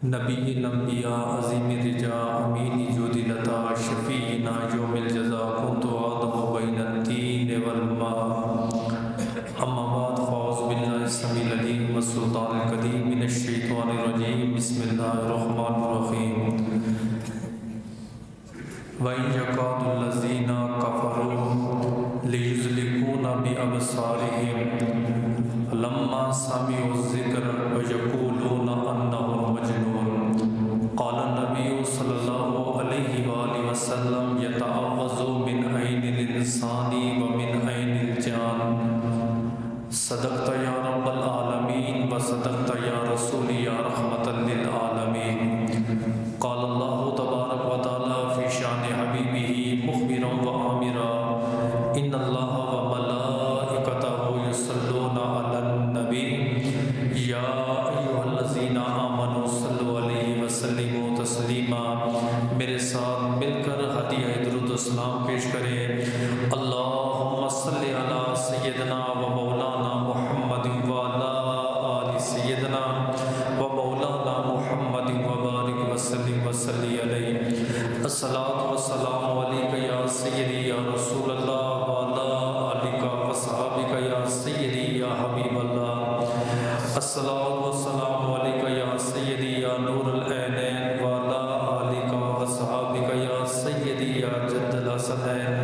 نبی الانبیاء عظیم رجا امین جود لتا شفیعنا یوم الجزا کنت آدم بین التین والماء اما بعد فاعوذ باللہ السمیع العلیم والسلطان القدیم من الشیطان الرجیم بسم اللہ الرحمن الرحیم وَإِنْ يَكَادُ الَّذِينَ كَفَرُوا لِيُزْلِقُونَ بِأَبْصَارِهِمْ لَمَّا سَمِعُوا الذِّكْرَ وَيَقُولُونَ أَنَّهُ مَجْنُونٌ قَالَ النَّبِيُّ صَلَّى اللَّهُ عَلَيْهِ وَآلِهِ وَسَلَّمَ يَتَعَوَّذُ مِنْ عَيْنِ الْإِنسَانِ وَمِنْ عَيْنِ الْجَانِ صدقت یا رب العالمین وصدقت یا رسول یا رحمت للعالمین قال اللہ تبارک و تعالی فی شان حبیبہ مخبرا و آمرا ان اللہ و ملائکتہ یصلون علی النبی یا ایھا الذین آمنوا صلوا علیہ وسلموا تسلیما۔ میرے ساتھ مل کر ہدیہ درود و سلام پیش کریں۔ اللہم صلی علی سیدنا و مولانا محمد وعلی آل سیدنا و مولانا محمد وبارک وسلم وصلی علیہ۔ الصلاۃ والسلام علیک یا سیدی یا رسول اللہ وعلی آلک وصحابک یا سیدی یا حبیب اللہ۔ الصلاۃ والسلام علیک یا سیدی یا نور العینین وعلی آلک وصحابک یا سیدی یا جد الحسنین۔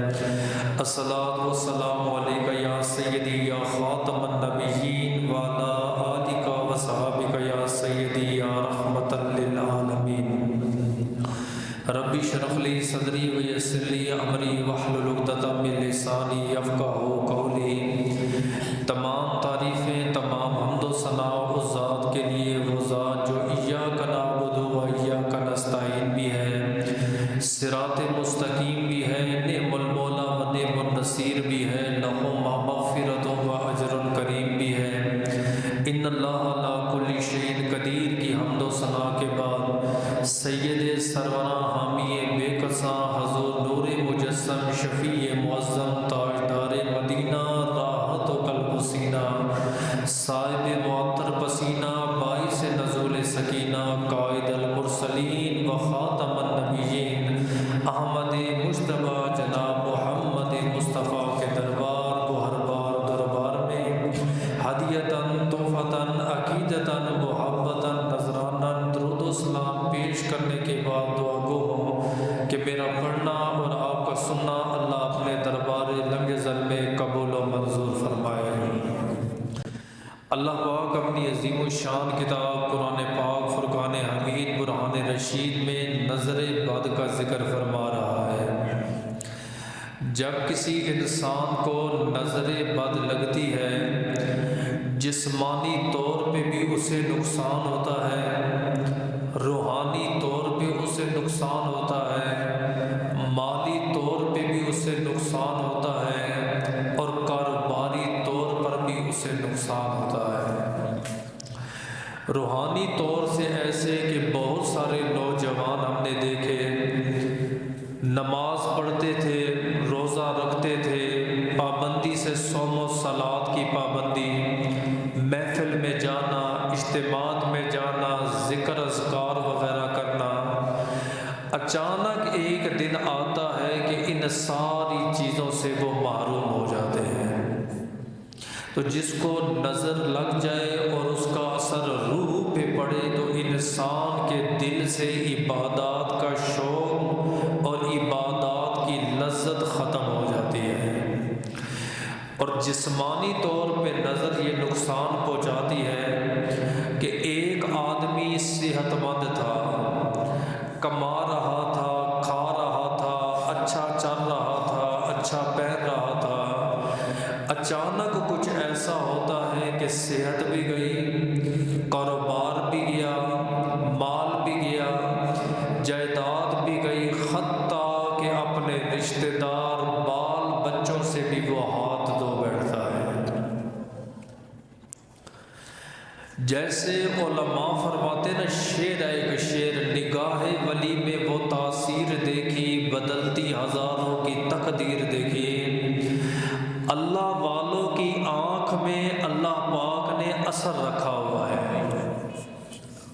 الصلاۃ والسلام علیک یا سیدی یا خاتم النبیین وعلی آلک وصحابک یا سیدی یا رحمت للعالمین۔ ربی اشرح لی صدری ویسر لی امری واحلل عقدۃ من لسانی یفقہوا قولی۔ تمام تعریفیں، تمام حمد و ثنا اس ذات کے لیے، وہ ذات جو ایاک نعبد و ایاک نستعین بھی ہے، صراط مستقیم بھی ہے، نعم المولا و نعم النصیر بھی ہے، لہ مغفرۃ و اجر کریم بھی ہے۔ ان اللہ علی کل شیء قدیر کی حمد و ثنا کے بعد سید سرورہ حامی بے کساں حضور نور مجسم شفیع معظم تاجدار مدینہ راحت و قلب و سینہ صاحب معطر پسینہ باعث نزول سکینہ قائد المرسلین و خاتم النبیین احمد مجتبیٰ جناب محمد مصطفیٰ کے دربار کو ہر بار دربار میں ہدیتاً تحفتاً عقیدتاً محبتاً نذراناً درود و سلام پیش کرنے کے بعد دعا گو ہوں کہ میرا پڑھنا اور آپ کا سننا اللہ اپنے دربار لم یزل میں قبول و منظور فرمائے۔ اللہ پاک اپنی عظیم الشان کتاب قرآن پاک فرقان حمید برہان رشید میں نظر بد کا ذکر فرما رہا ہے۔ جب کسی انسان کو نظر بد لگتی ہے، جسمانی طور پہ بھی اسے نقصان ہوتا ہے، روحانی طور پہ اسے نقصان ہوتا ہے، مالی طور پہ بھی اسے نقصان ہوتا ہے، اور کاروباری طور پر بھی اسے نقصان ہوتا ہے۔ روحانی طور سے ایسے کہ بہت سارے نوجوان ہم نے دیکھے نماز پڑھتے تھے، روزہ رکھتے تھے، پابندی سے صوم و صلات کی پابندی، محفل میں جانا، اجتماعات میں جانا، ذکر اذکار وغیرہ کرنا، اچانک ایک دن آتا ہے کہ ان ساری چیزوں سے وہ محروم ہو جاتے ہیں۔ تو جس کو نظر لگ جائے اور اس کا اثر روح پہ پڑے تو انسان کے دل سے عبادات کا شوق اور عبادات کی لذت ختم ہو جاتی ہے، اور جسمانی طور پہ نظر یہ نقصان پہنچاتی ہے کہ ایک آدمی صحت مند تھا، کما رہا تھا، کھا رہا تھا، اچھا چل رہا تھا، اچھا پہن رہا تھا، اچانک کچھ ایسا ہوتا ہے کہ صحت بھی گئی، کاروبار بھی گیا، مال بھی گیا، جائیداد بھی گئی، حتیٰ کہ اپنے رشتہ دار بال بچوں سے بھی وہ ہاتھ دھو بیٹھتا ہے۔ جیسے علماء فرماتے نا، شعر ہے ایک شعر، نگاہ ولی میں وہ تاثیر دیکھی، بدلتی ہزاروں کی تقدیر دیکھی۔ اللہ والوں کی آنکھ میں اللہ پاک نے اثر رکھا ہوا ہے۔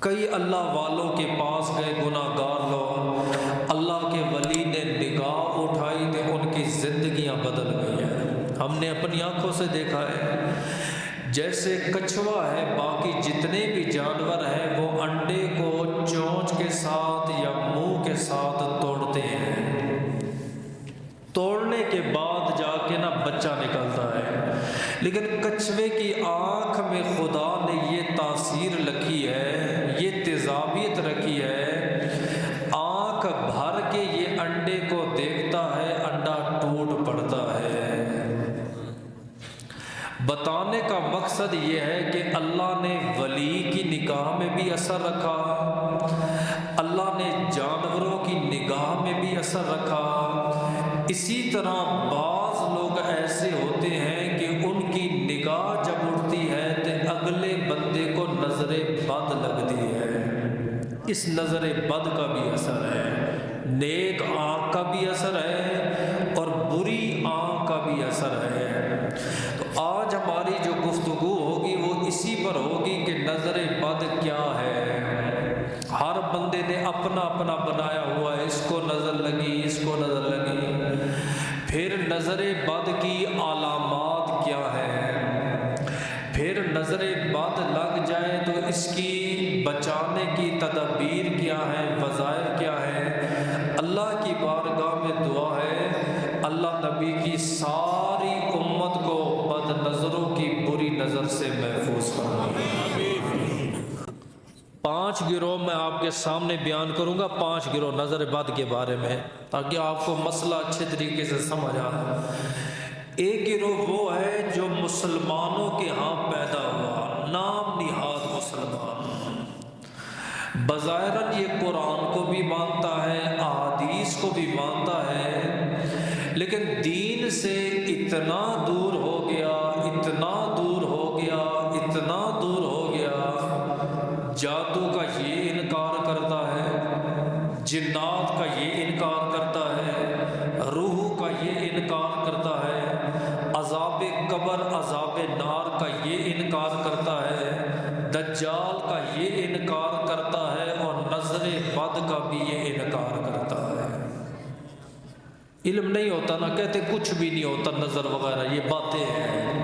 کئی اللہ والوں کے پاس گئے گناہ گار لوگ، اللہ کے ولی نے نگاہ اٹھائی تو ان کی زندگیاں بدل گئی ہیں۔ ہم نے اپنی آنکھوں سے دیکھا ہے، جیسے کچھوا ہے، باقی جتنے بھی جانور ہیں وہ انڈے کو چونچ کے ساتھ یا منہ کے ساتھ توڑتے ہیں، توڑنے کے بعد جا کے نا بچہ نکلتا ہے، لیکن کچھوے کی آنکھ میں خدا نے یہ تاثیر رکھی ہے، یہ تیزابیت رکھی ہے، آنکھ بھر کے یہ انڈے کو دیکھتا ہے، انڈا ٹوٹ پڑتا ہے۔ بتانے کا مقصد یہ ہے کہ اللہ نے ولی کی نگاہ میں بھی اثر رکھا، اللہ نے جانوروں کی نگاہ میں بھی اثر رکھا۔ اسی طرح بعض لوگ ایسے ہوتے ہیں کہ ان کی نگاہ جب اٹھتی ہے تو اگلے بندے کو نظر بد لگتی ہے، اس نظر بد کا بھی اثر ہے، نیک آنکھ کا بھی اثر ہے اور بری آنکھ کا بھی اثر ہے۔ تو آج ہماری جو گفتگو ہوگی وہ اسی پر ہوگی کہ نظر بد کیا ہے۔ ہر بندے نے اپنا اپنا بنایا ہوا ہے، اس کو نظر لگی، اس کو نظر لگی۔ پھر نظر بد کی علامات کیا ہے، پھر نظر بد لگ جائے تو اس کی بچانے کی تدابیر کیا ہے، وظائف کیا ہے۔ اللہ کی بارگاہ میں دعا ہے اللہ نبی کی ساری امت کو بد نظروں کی بری نظر سے محفوظ فرمائے۔ 5 گروہ میں آپ کے سامنے بیان کروں گا، 5 گروہ نظر بد کے بارے میں، تاکہ آپ کو مسئلہ اچھے طریقے سے سمجھ آئے۔ ایک گروہ وہ ہے جو مسلمانوں کے ہاں پیدا ہوا، نام نہاد مسلمان، بظاہراً یہ قرآن کو بھی مانتا ہے، احادیث کو بھی مانتا ہے، لیکن دین سے اتنا دور ہو گیا، اتنا دور ہو گیا، اتنا دور ہو گیا، جادو کا یہ انکار کرتا ہے، جنات کا یہ انکار کرتا ہے، روح کا یہ انکار کرتا ہے، عذاب قبر عذاب نار کا یہ انکار کرتا ہے، دجال کا یہ انکار کرتا ہے اور نظر بد کا بھی یہ انکار کرتا ہے۔ علم نہیں ہوتا نا، کہتے کچھ بھی نہیں ہوتا، نظر وغیرہ یہ باتیں ہیں،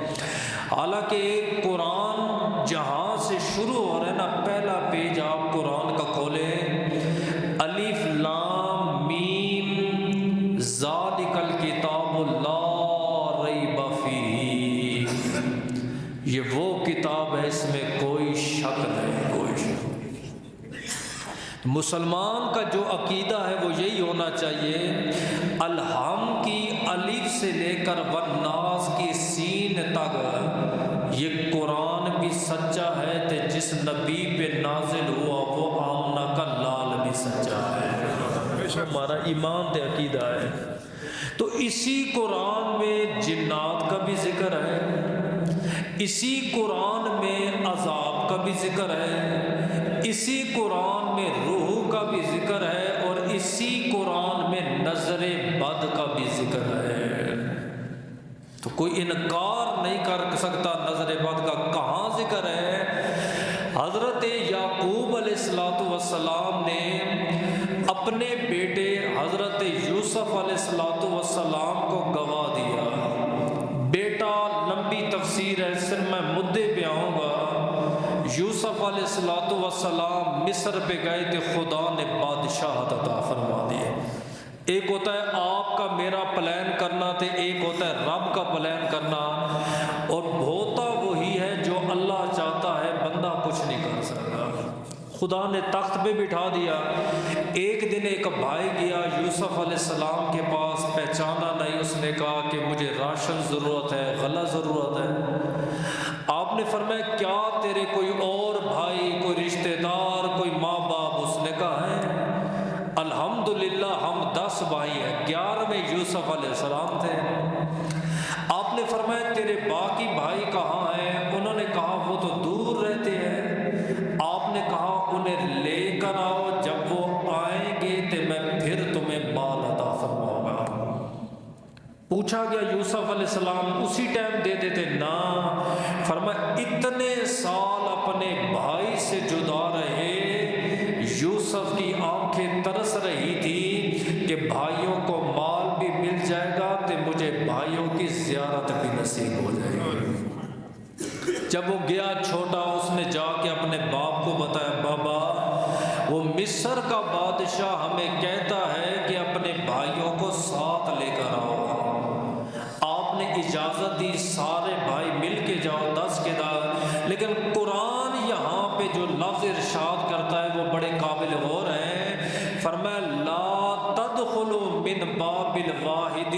حالانکہ قرآن جہاں سے شروع ہو رہا ہے نا، پہلا پیج آپ قرآن کا کھولیں، الف لام میم ذالک الکتاب لا ریب فیہ، یہ وہ کتاب ہے اس میں کوئی شک نہیں، کوئی شک نہیں۔ مسلمان کا جو عقیدہ ہے وہ یہی ہونا چاہیے، الحم کی الف سے لے کر والناس کی سین تک یہ قرآن بھی سچا ہے، تو جس نبی پہ نازل ہوا وہ آمنہ کا لال بھی سچا ہے، ہمارا ایمان تے عقیدہ ہے۔ تو اسی قرآن میں جنات کا بھی ذکر ہے، اسی قرآن میں عذاب کا بھی ذکر ہے، اسی قرآن میں روح کا بھی ذکر ہے، اور اسی قرآن میں نظر بد کا بھی ذکر ہے۔ تو کوئی انکار نہیں کر سکتا نظر بد کا۔ کہاں ذکر ہے؟ حضرت یعقوب علیہ السلام نے اپنے بیٹے حضرت یوسف علیہ السلام کو گوا دیا۔ بیٹا لمبی تفسیر ہے، صرف میں مدعے پہ آؤں گا۔ یوسف علیہ السلام مصر پہ گئے تو خدا نے بادشاہت عطا فرما دی۔ ایک ہوتا ہے آپ کا میرا پلان کرنا، تو ایک ہوتا ہے رب کا پلان کرنا، اور ہوتا وہی ہے جو اللہ چاہتا ہے، بندہ کچھ نہیں کر سکتا۔ خدا نے تخت پہ بٹھا دیا۔ ایک دن ایک بھائی گیا یوسف علیہ السلام کے پاس، پہچانا نہیں، اس نے کہا کہ مجھے راشن ضرورت ہے، غلہ ضرورت ہے۔ آپ نے فرمایا کیا تیرے کوئی اور بھائی، کوئی رشتہ دار، کوئی ماں باپ؟ اس نے کہا ہے الحمدللہ ہم 10 بھائی ہیں، 11ویں یوسف علیہ السلام تھے۔ آپ نے فرمایا تیرے باقی بھائی کہاں ہیں؟ انہوں نے کہا وہ تو دور رہتے ہیں۔ آپ نے کہا انہیں لے کر آؤ، جب وہ آئیں گے تو میں پھر تمہیں مال عطا فرماؤں گا۔ پوچھا گیا یوسف علیہ السلام اسی ٹائم دے دیتے؟ نہ، فرمایا اتنے سال اپنے بھائی سے جدا رہے، یوسف کی آنکھیں ترس رہی تھی کہ بھائیوں کو مال بھی مل جائے گا تو مجھے بھائیوں کی زیارت بھی نصیب ہو جائے گی۔ جب وہ گیا چھوٹا، اس نے جا کے اپنے باپ کو بتایا، بابا وہ مصر کا بادشاہ ہمیں کہتا ہے کہ اپنے بھائیوں کو ساتھ لے کر آؤ۔ آپ نے اجازت دی، سارے بھائی مل کے جاؤ، 10 کے 10۔ لیکن قرآن یہاں پہ جو لفظ ارشاد کرتا ہے وہ بڑے قابل غور ہیں۔ فرمایا لا تدخلوا من باب واحد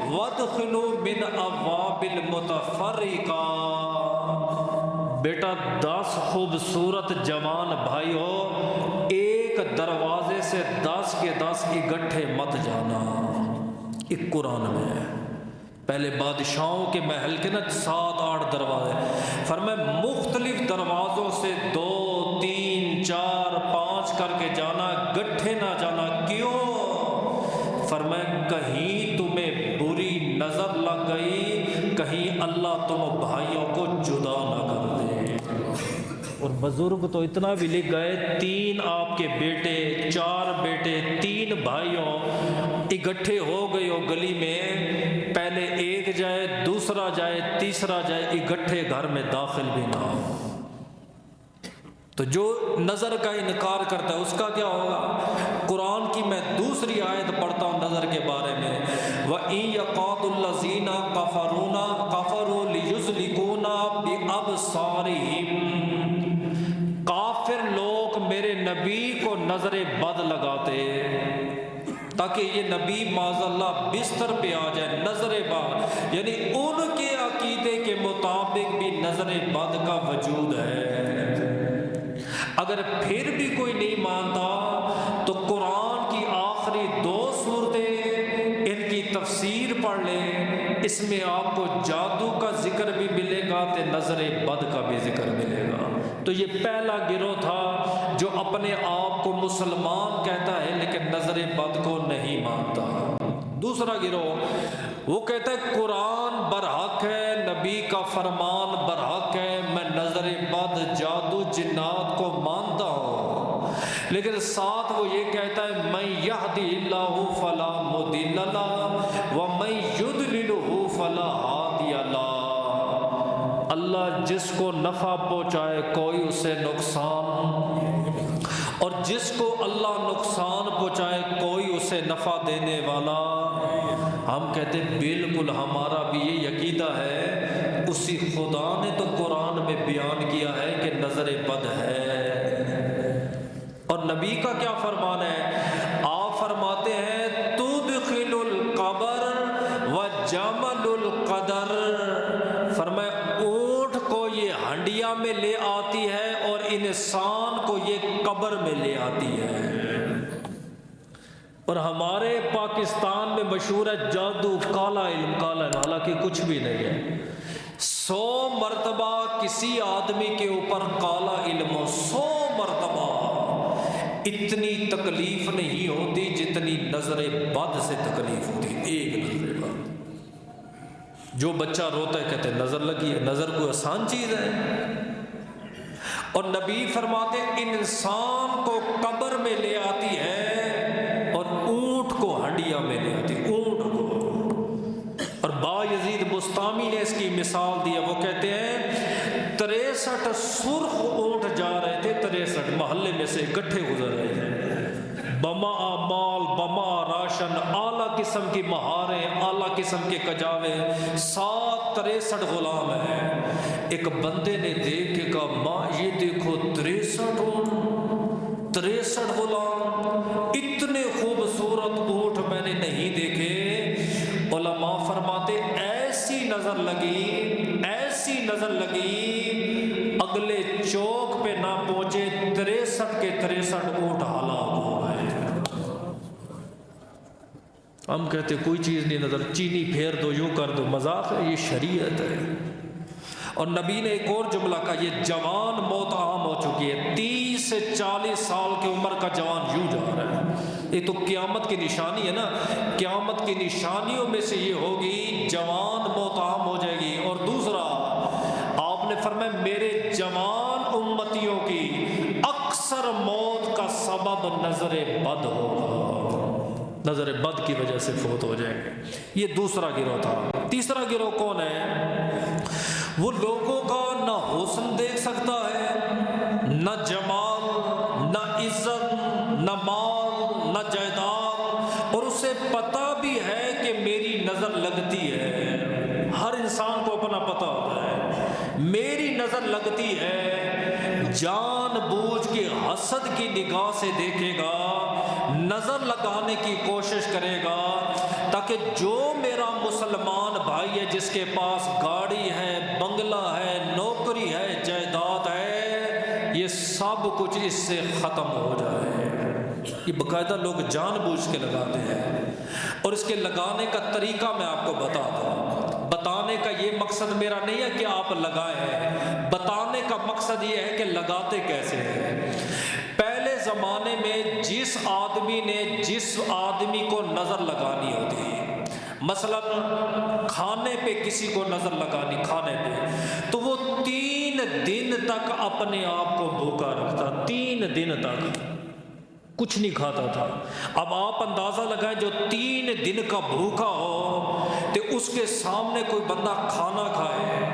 وادخلوا من ابواب متفرقہ۔ بیٹا 10 خوبصورت جوان بھائی ہو، ایک دروازے سے 10 کے 10 اکٹھے مت جانا۔ ایک قرآن میں ہے، پہلے بادشاہوں کے محل کے نا 7-8 دروازے، فرمایا مختلف دروازوں سے 2 3 4 5 کر کے جانا، گٹھے نہ جانا۔ کیوں؟ فرمایا کہیں تمہیں بری نظر لگ گئی، کہیں اللہ تم بھائیوں کو جدا نہ کر دے۔ اور بزرگ تو اتنا بھی لکھ گئے، 3 آپ کے بیٹے، 4 بیٹے، 3 بھائیوں اکٹھے ہو گئے ہو گلی میں، پہلے ایک جائے، دوسرا جائے، تیسرا جائے، اکٹھے گھر میں داخل بھی نہ ہو۔ تو جو نظر کا انکار کرتا ہے اس کا کیا ہوگا؟ قرآن کی میں دوسری آیت پڑھتا ہوں نظر کے بارے میں، وَإِن يَقَعْدُ الَّذِينَ كَفَرُوا لِيُزْلِقُونَ بِأَبْصَارِهِمْ۔ کافر لوگ میرے نبی کو نظر بد لگاتے تاکہ یہ نبی معاذ اللہ بستر پہ آ جائے، نظر بد، یعنی ان کے عقیدے کے مطابق بھی نظر بد کا وجود ہے۔ اگر پھر بھی کوئی نہیں مانتا تو قرآن کی آخری 2 سورتیں، ان کی تفسیر پڑھ لیں، اس میں آپ کو جادو کا ذکر بھی ملے گا تو نظر بد کا بھی ذکر ملے گا۔ تو یہ پہلا گروہ تھا جو اپنے آپ کو مسلمان کہتا ہے لیکن نظر بد کو نہیں مانتا۔ دوسرا گروہ وہ کہتا ہے قرآن برحق ہے، نبی کا فرمان برحق ہے، میں نظر بد، جادو، جنات کو مانتا ہوں، لیکن ساتھ وہ یہ کہتا ہے من یہدی اللہ فلا مضل لہ ومن یضللہ فلا ہادی لہ۔ اللہ جس کو نفع پہنچائے کوئی اسے نقصان، اور جس کو اللہ نقصان پہنچائے کوئی اسے نفع دینے والا۔ ہم کہتے ہیں بالکل ہمارا بھی یہ عقیدہ ہے، اسی خدا نے تو قرآن میں بیان کیا ہے کہ نظر بد ہے۔ اور نبی کا کیا فرمان ہے؟ آپ فرماتے ہیں تدخل القبر وجمل القدر، فرمایا اونٹ کو یہ ہنڈیا میں لے آتی ہے اور انسان کو یہ قبر میں لے آتی ہے۔ اور ہمارے پاکستان میں مشہور ہے جادو، کالا علم، کالا علم، حالانکہ کچھ بھی نہیں ہے۔ 100 مرتبہ کسی آدمی کے اوپر کالا علم ہو، 100 مرتبہ، اتنی تکلیف نہیں ہوتی جتنی نظر بد سے تکلیف ہوتی۔ ایک نظر بد، جو بچہ روتا ہے کہتے ہیں نظر لگی ہے، نظر کوئی آسان چیز ہے؟ اور نبی فرماتے انسان کو قبر میں لے آتی ہے اور اونٹ کو ہنڈیا میں لے آتی، اونٹ کو۔ اور با یزید بستامی نے اس کی مثال دی ہے، وہ کہتے ہیں 63 سرخ اونٹ جا رہے تھے، 63 محلے میں سے اکٹھے گزر رہے تھے، بما مال، بما راشن، اعلیٰ قسم کی مہاریں، اعلیٰ قسم کے کجاوے، 63 غلام ہیں۔ ایک بندے نے دیکھ کے کہا ماں یہ دیکھو 63 اونٹ، 63 غلام، اتنے خوبصورت اونٹ میں نے نہیں دیکھے۔ علماء فرماتے ایسی نظر لگی، ایسی نظر لگی، اگلے چوک پہ نہ پہنچے 63 کے 63 اونٹ ہلاک ہو گئے۔ ہم کہتے کوئی چیز نہیں نظر، چینی پھیر دو، یوں کر دو، مذاق ہے؟ یہ شریعت ہے۔ اور نبی نے ایک اور جملہ کہا، یہ جوان موت عام ہو چکی ہے، 30 سے 40 سال کی عمر کا جوان یوں جا رہا ہے۔ یہ تو قیامت کی نشانی ہے نا، قیامت کی نشانیوں میں سے یہ ہوگی جوان موت عام ہو جائے گی۔ اور دوسرا آپ نے فرمایا میرے جوان امتیوں کی اکثر موت کا سبب نظر بد ہوگا، نظر بد کی وجہ سے فوت ہو جائیں گے۔ یہ دوسرا گروہ تھا۔ تیسرا گروہ کون ہے؟ وہ لوگوں کا نہ حسن دیکھ سکتا ہے، نہ جمال، نہ عزت، نہ مال، نہ جائیداد، اور اسے پتہ بھی ہے کہ میری نظر لگتی ہے۔ ہر انسان کو اپنا پتہ ہوتا ہے، میری نظر لگتی ہے، جان بوجھ کے حسد کی نگاہ سے دیکھے گا، نظر لگانے کی کوشش کرے گا، تاکہ جو میرا مسلمان بھائی ہے جس کے پاس گاڑی ہے، بنگلہ ہے، نوکری ہے، جائیداد ہے، یہ سب کچھ اس سے ختم ہو جائے۔ یہ باقاعدہ لوگ جان بوجھ کے لگاتے ہیں، اور اس کے لگانے کا طریقہ میں آپ کو بتا دوں۔ بتانے کا یہ مقصد میرا نہیں ہے کہ آپ لگائیں، بتانے کا مقصد یہ ہے کہ لگاتے کیسے ہیں۔ پہلے زمانے میں جس آدمی کو نظر لگانی ہوتی، مثلا کھانے پہ کسی کو نظر لگانی، کھانے پہ، تو وہ 3 دن تک اپنے آپ کو بھوکا رکھتا، 3 دن تک کچھ نہیں کھاتا تھا۔ اب آپ اندازہ لگائیں جو 3 دن کا بھوکا ہو تو اس کے سامنے کوئی بندہ کھانا کھائے،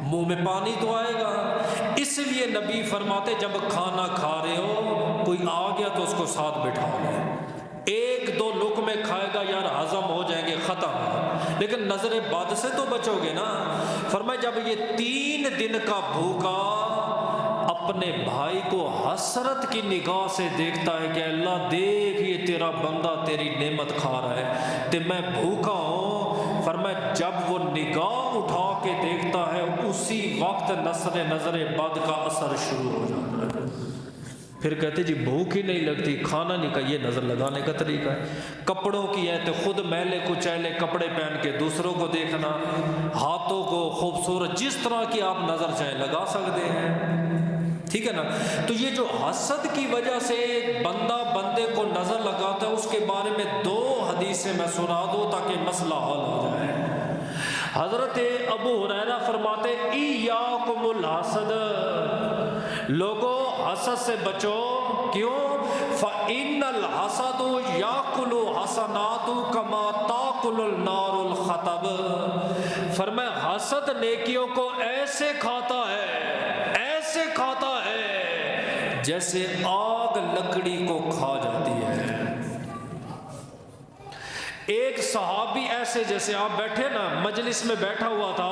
منہ میں پانی تو آئے گا۔ اس لیے نبی فرماتے جب کھانا کھا رہے ہو کوئی آ گیا تو اس کو ساتھ بٹھا لیں، 1-2 لقمے کھائے گا، یار ہضم ہو جائیں گے، ختم، لیکن نظر بد سے تو بچو گے نا۔ فرمایا جب یہ 3 دن کا بھوکا اپنے بھائی کو حسرت کی نگاہ سے دیکھتا ہے کہ اللہ دیکھ یہ تیرا بندہ تیری نعمت کھا رہا ہے تے میں بھوکا ہوں، فرمایا جب وہ نگاہ اٹھا کے دیکھتا ہے اسی وقت نظر بد کا اثر شروع ہو جاتا ہے۔ پھر کہتے جی بھوک ہی نہیں لگتی، کھانا نہیں، کا یہ نظر لگانے کا طریقہ ہے۔ کپڑوں کی ہے تو خود میلے کچیلے کپڑے پہن کے دوسروں کو دیکھنا، ہاتھوں کو خوبصورت جس طرح کی آپ نظر چاہیں لگا سکتے ہیں، ٹھیک ہے نا۔ تو یہ جو حسد کی وجہ سے بندہ بندے کو نظر لگاتا ہے، اس کے بارے میں 2 حدیثیں میں سنا دوں تاکہ مسئلہ حل ہو جائے۔ حضرت ابو ہریرہ فرماتے ایاکم الحسد، لوگوں حسد سے بچو، کیوں؟ فإن الحسد یاکل حسنات کما تاکل النار الحطب، فرمایا حسد نیکیوں کو ایسے کھاتا ہے، ایسے کھاتا ہے جیسے آگ لکڑی کو کھا جاتی ہے۔ ایک صحابی ایسے جیسے آپ بیٹھے نا مجلس میں بیٹھا ہوا تھا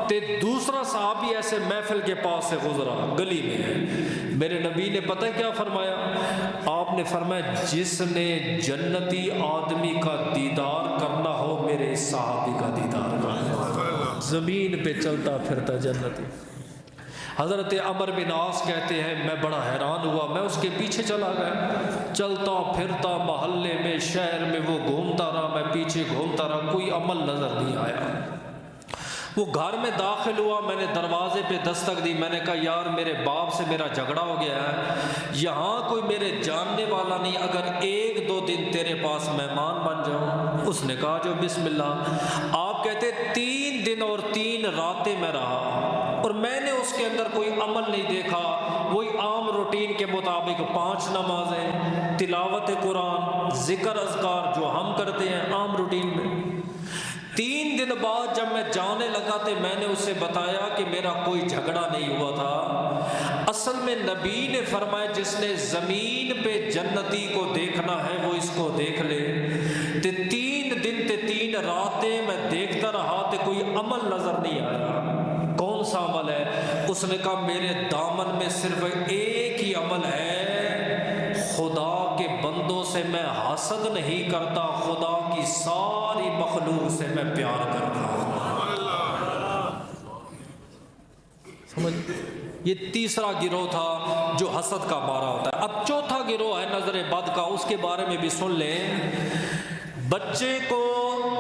تے دوسرا صحابی ایسے محفل کے پاس سے گزرا گلی میں، میرے نبی نے پتہ کیا فرمایا؟ آپ نے فرمایا جس نے جنتی آدمی کا دیدار کرنا ہو میرے صحابی کا دیدار کرنا، زمین پہ چلتا پھرتا جنتی۔ حضرت عمر بن عاص کہتے ہیں میں بڑا حیران ہوا، میں اس کے پیچھے چلا گیا، چلتا پھرتا محلے میں شہر میں وہ گھومتا رہا، میں پیچھے گھومتا رہا، کوئی عمل نظر نہیں آیا۔ وہ گھر میں داخل ہوا، میں نے دروازے پہ دستک دی، میں نے کہا یار میرے باپ سے میرا جھگڑا ہو گیا ہے، یہاں کوئی میرے جاننے والا نہیں، اگر 1-2 دن تیرے پاس مہمان بن جاؤں۔ اس نے کہا جو بسم اللہ۔ آپ کہتے 3 دن اور 3 راتیں میں رہا اور میں نے اس کے اندر کوئی عمل نہیں دیکھا، وہی عام روٹین کے مطابق 5 نمازیں، تلاوت قرآن، ذکر اذکار جو ہم کرتے ہیں عام روٹین میں۔ 3 دن بعد جب میں جانے لگا تو میں نے اسے بتایا کہ میرا کوئی جھگڑا نہیں ہوا تھا۔ اصل میں نبی نے فرمایا جس نے زمین پہ جنتی کو دیکھنا ہے وہ اس کو دیکھ لے۔ تے 3 دن تے 3 راتیں میں دیکھتا رہا تے کوئی عمل نظر نہیں آیا۔ کون سا عمل ہے؟ اس نے کہا میرے دامن میں صرف ایک ہی عمل ہے، خدا کے بندوں سے میں حسد نہیں کرتا، خدا کی ساری مخلوق سے میں پیار کرتا ہوں۔ سمجھ؟ یہ تیسرا گروہ تھا جو حسد کا مارا ہوتا ہے۔ اب چوتھا گروہ ہے نظر بد کا، اس کے بارے میں بھی سن لیں۔ بچے کو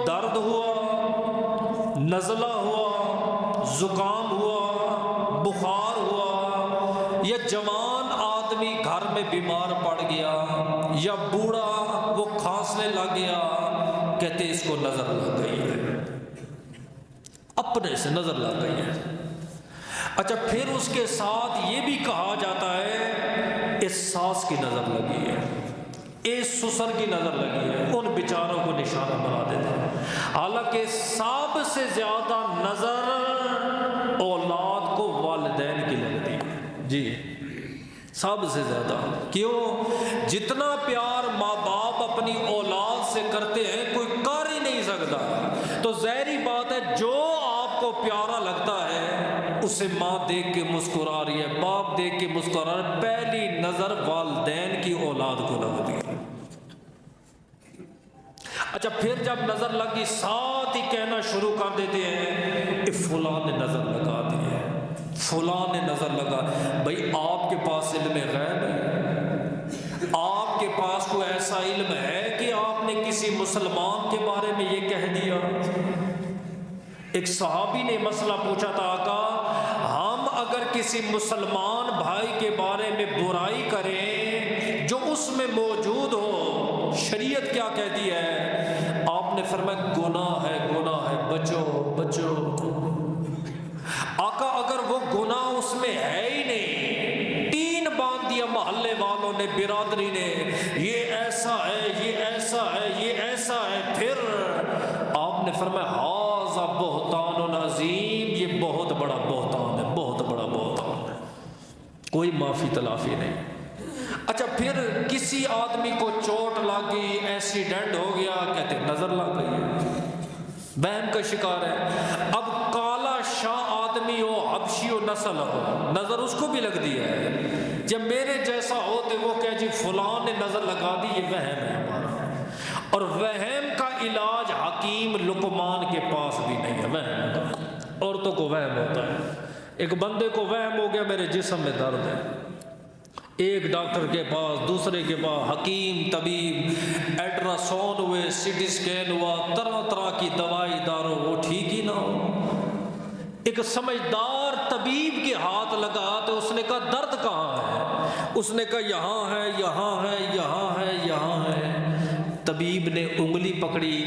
درد ہوا، نزلہ ہوا، زکام ہوا، بخار ہوا، یا جوان آدمی گھر میں بیمار پڑ گیا، یا بوڑھا وہ کھانسنے لگ گیا، کہتے اس کو نظر لگ گئی ہے، اپنے سے نظر لگ گئی ہے۔ اچھا پھر اس کے ساتھ یہ بھی کہا جاتا ہے اس ساس کی نظر لگی ہے، اس سسر کی نظر لگی ہے، ان بیچاروں کو نشانہ بنا دیتے ہیں۔ حالانکہ سب سے زیادہ نظر اولاد کو والدین کی لگتی ہے، جی سب سے زیادہ۔ کیوں؟ جتنا پیار ماں باپ اپنی اولاد سے کرتے ہیں کوئی کر ہی نہیں سکتا، تو ظاہری بات ہے جو آپ کو پیارا لگتا ہے اسے ماں دیکھ کے مسکرا رہی ہے، باپ دیکھ کے مسکرا رہا ہے، پہلی نظر والدین کی اولاد کو لگتی ہے۔ اچھا پھر جب نظر لگی ساتھ ہی کہنا شروع کر دیتے ہیں کہ فلاں نے نظر لگا دی ہے، فلاں نے نظر لگا۔ بھائی آپ کے پاس علم غیب ہے؟ آپ کے پاس کوئی ایسا علم ہے کہ آپ نے کسی مسلمان کے بارے میں یہ کہہ دیا؟ ایک صحابی نے مسئلہ پوچھا تھا، آقا ہم اگر کسی مسلمان بھائی کے بارے میں برائی کریں جو اس میں موجود ہو، شریعت کیا کہتی ہے؟ آپ نے فرمایا گناہ ہے، گناہ ہے، بچو بچو۔ آقا اگر وہ گناہ اس میں ہے ہی نہیں، ٹین باندھ دیا محلے والوں نے، برادری نے، یہ ایسا ہے، یہ ایسا ہے، یہ ایسا ہے، پھر آپ نے فرمایا ھذا بہتان عظیم، یہ بہت بڑا بہتان ہے، بہت بڑا بہتان ہے، کوئی معافی تلافی نہیں۔ اچھا پھر کسی آدمی کو چوٹ لگ گئی، ایکسیڈنٹ ہو گیا، کہتے نظر لگ گئی ہے، وہم کا شکار ہے۔ اب کالا شاہ آدمی ہو، حبشی و نسل ہو، نظر اس کو بھی لگ دی ہے۔ جب میرے جیسا ہو تو وہ کہ جی فلاں نے نظر لگا دی، یہ وہم ہے ہمارا، اور وہم کا علاج حکیم لقمان کے پاس بھی نہیں ہے، وہم ہوتا ہے، عورتوں کو وہم ہوتا ہے۔ ایک بندے کو وہم ہو گیا میرے جسم میں درد ہے، ایک ڈاکٹر کے پاس، دوسرے کے پاس، حکیم طبیب، الٹرا ساؤنڈ ہوئے، سی ٹی اسکین ہوا، طرح طرح کی دوائی دارو، وہ ٹھیک ہی نہ ہو۔ ایک سمجھدار طبیب کے ہاتھ لگا تو اس نے کہا درد کہاں ہے؟ اس نے کہا یہاں ہے، یہاں ہے، یہاں ہے، یہاں ہے۔ طبیب نے انگلی پکڑی،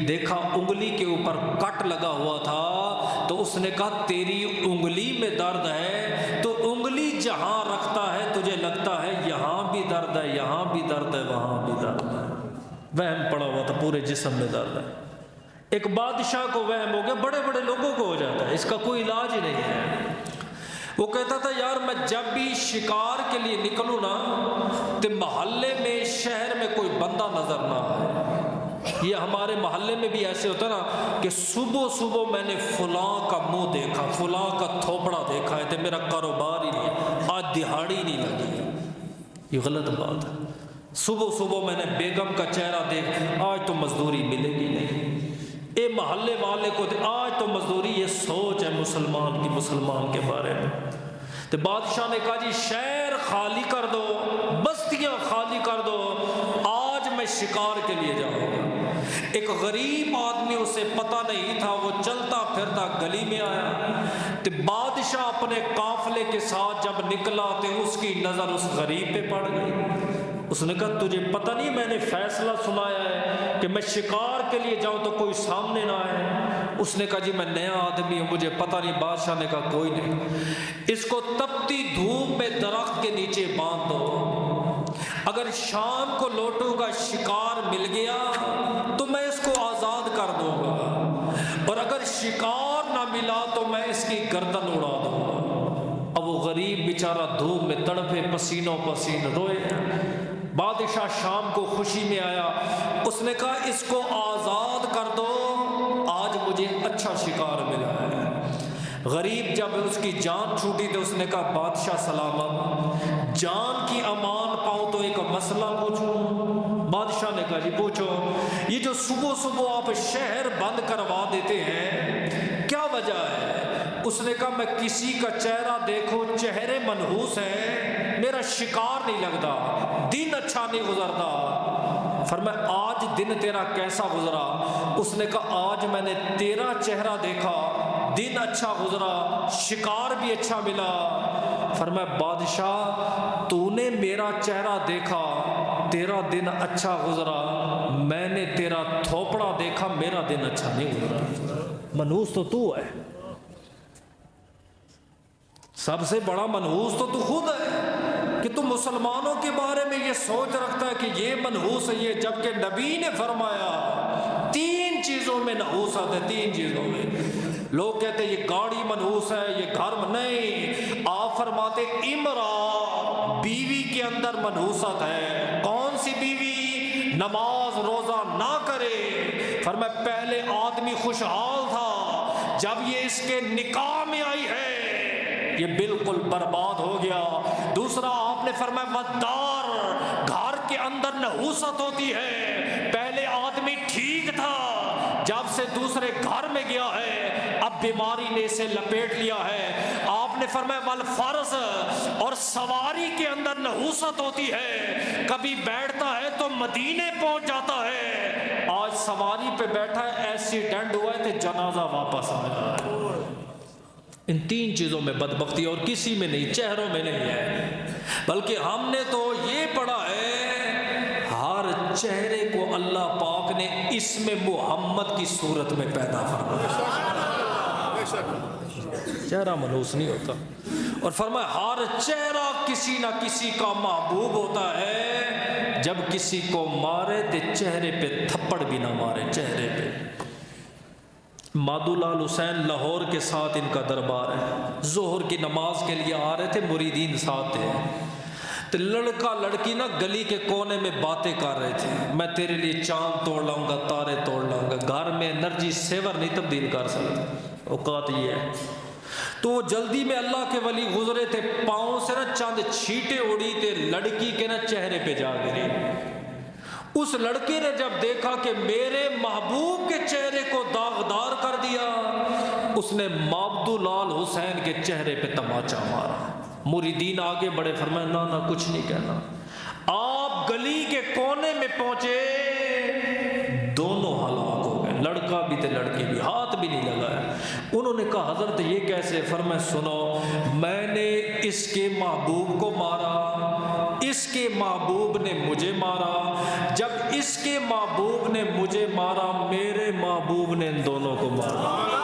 دیکھا انگلی کے اوپر کٹ لگا ہوا تھا، تو اس نے کہا تیری انگلی میں درد ہے، تو انگلی جہاں رکھتا ہے تجھے لگتا ہے یہاں بھی درد ہے، یہاں بھی درد ہے، وہاں بھی درد ہے۔ وہم پڑا ہوا تھا، پورے جسم میں درد ہے۔ ایک بادشاہ کو وہم ہو گیا، بڑے بڑے لوگوں کو ہو جاتا ہے، اس کا کوئی علاج ہی نہیں ہے۔ وہ کہتا تھا یار میں جب بھی شکار کے لیے نکلوں نا تو محلے میں، شہر میں کوئی بندہ نظر نہ آئے۔ یہ ہمارے محلے میں بھی ایسے ہوتا نا کہ صبح صبح میں نے فلاں کا منہ دیکھا، فلاں کا تھوپڑا دیکھا ہے، تو میرا کاروبار ہی نہیں، آج دہاڑی نہیں لگی۔ یہ غلط بات ہے۔ صبح صبح میں نے بیگم کا چہرہ دیکھا، آج تو مزدوری ملے گی نہیں۔ اے محلے والے کو آج تو مزدوری، یہ سوچ ہے مسلمان کی، مسلمان کے بارے میں۔ تو بادشاہ نے کہا جی شہر خالی کر دو، بستیاں خالی کر دو، آج میں شکار کے لیے جاؤں گا۔ ایک غریب آدمی، اسے پتہ نہیں تھا، وہ چلتا پھرتا گلی میں آیا، تو بادشاہ اپنے قافلے کے ساتھ جب نکلا تو اس کی نظر اس غریب پہ پڑ گئی۔ اس نے کہا تجھے پتہ نہیں میں نے فیصلہ سنایا ہے کہ میں شکار کے لیے جاؤں تو کوئی سامنے نہ آئے؟ اس نے کہا جی میں نیا آدمی ہوں، مجھے پتہ نہیں۔ بادشاہ نے کہا کوئی نہیں، اس کو تپتی دھوپ میں درخت کے نیچے باندھ دو، اگر شام کو لوٹوں گا شکار مل گیا تو میں اس کو آزاد کر دوں گا، اور اگر شکار نہ ملا تو میں اس کی گردن اڑا دوں گا۔ اب وہ غریب بیچارہ دھوپ میں تڑپے، پسینوں پسین روئے۔ بادشاہ شام کو خوشی میں آیا، اس نے کہا اس کو آزاد کر دو، آج مجھے اچھا شکار ملا ہے۔ غریب جب اس کی جان چھوٹی تو اس نے کہا بادشاہ سلامت، جان کی امان پاؤں تو ایک مسئلہ پوچھوں؟ بادشاہ نے کہا جی پوچھو۔ یہ جو صبح صبح آپ شہر بند کروا دیتے ہیں کیا وجہ ہے؟ اس نے کہا میں کسی کا چہرہ دیکھو، چہرے منحوس ہیں، میرا شکار نہیں لگتا، دن اچھا نہیں گزرتا۔ فرمایا آج دن تیرا کیسا گزرا؟ اس نے کہا آج میں نے تیرا چہرہ دیکھا، دن اچھا گزرا، شکار بھی اچھا ملا۔ فرمایا بادشاہ تو نے میرا چہرہ دیکھا، تیرا دن اچھا گزرا، میں نے تیرا تھوپڑا دیکھا، میرا دن اچھا نہیں گزرا۔ منحوس تو ہے، سب سے بڑا منحوس تو خود ہے۔ کہ تم مسلمانوں کے بارے میں یہ سوچ رکھتا ہے کہ یہ منحوس ہے یہ، جبکہ نبی نے فرمایا 3 چیزوں میں نحوست ہے، 3 چیزوں میں۔ لوگ کہتے ہیں یہ گاڑی منحوس ہے، یہ گھر نہیں، آپ فرماتے امرا بیوی کے اندر منحوست ہے۔ کون سی بیوی؟ نماز روزہ نہ کرے۔ فرمایا پہلے آدمی خوشحال تھا، جب یہ اس کے نکاح میں آئی ہے یہ بالکل برباد ہو گیا۔ دوسرا آپ نے فرمایا ودار، گھر کے اندر نحوست ہوتی ہے، پہلے آدمی ٹھیک تھا، جب سے دوسرے گھر میں گیا ہے اب بیماری نے اسے لپیٹ لیا ہے۔ آپ نے فرمایا والفرس، اور سواری کے اندر نحوست ہوتی ہے، کبھی بیٹھتا ہے تو مدینے پہنچ جاتا ہے، آج سواری پہ بیٹھا ہے ایکسیڈنٹ ہوا ہے تو جنازہ واپس آیا ہے۔ ان 3 چیزوں میں بدبختی، اور کسی میں نہیں، چہروں میں نہیں ہے، بلکہ ہم نے تو یہ پڑھا ہے ہر چہرے کو اللہ پاک نے اسم محمد کی صورت میں پیدا فرمایا، چہرہ منحوس نہیں ہوتا۔ اور فرمایا ہر چہرہ کسی نہ کسی کا محبوب ہوتا ہے، جب کسی کو مارے تو چہرے پہ تھپڑ بھی نہ مارے، چہرے پہ۔ مادو لال حسین لاہور کے ساتھ ان کا دربار ہے، ظہر کی نماز کے لیے آ رہے تھے، مریدین ساتھ تھے، تو لڑکا لڑکی نا گلی کے کونے میں باتیں کر رہے تھے، میں تیرے لیے چاند توڑ لاؤں گا، تارے توڑ لاؤں گا، گھر میں انرجی سیور نہیں تبدیل کر سکتے، اوقات یہ ہے۔ تو وہ جلدی میں اللہ کے ولی گزرے تھے، پاؤں سے نا چند چھینٹیں اڑی تھے، لڑکی کے نا چہرے پہ جا گری۔ اس لڑکے نے جب دیکھا کہ میرے محبوب کے چہرے کو داغدار کر دیا، اس نے مابدو لال حسین کے چہرے پہ تماچا مارا۔ مریدین آگے بڑے، فرمایا نہ نہ کچھ نہیں کہنا۔ آپ گلی کے کونے میں پہنچے، دونوں ہلاک ہو گئے، لڑکا بھی تھے لڑکی بھی، ہاتھ بھی نہیں لگایا۔ انہوں نے کہا حضرت یہ کیسے؟ فرمایا سنو، میں نے اس کے محبوب کو مارا، اس کے محبوب نے مجھے مارا، جب اس کے محبوب نے مجھے مارا، میرے محبوب نے ان دونوں کو مارا۔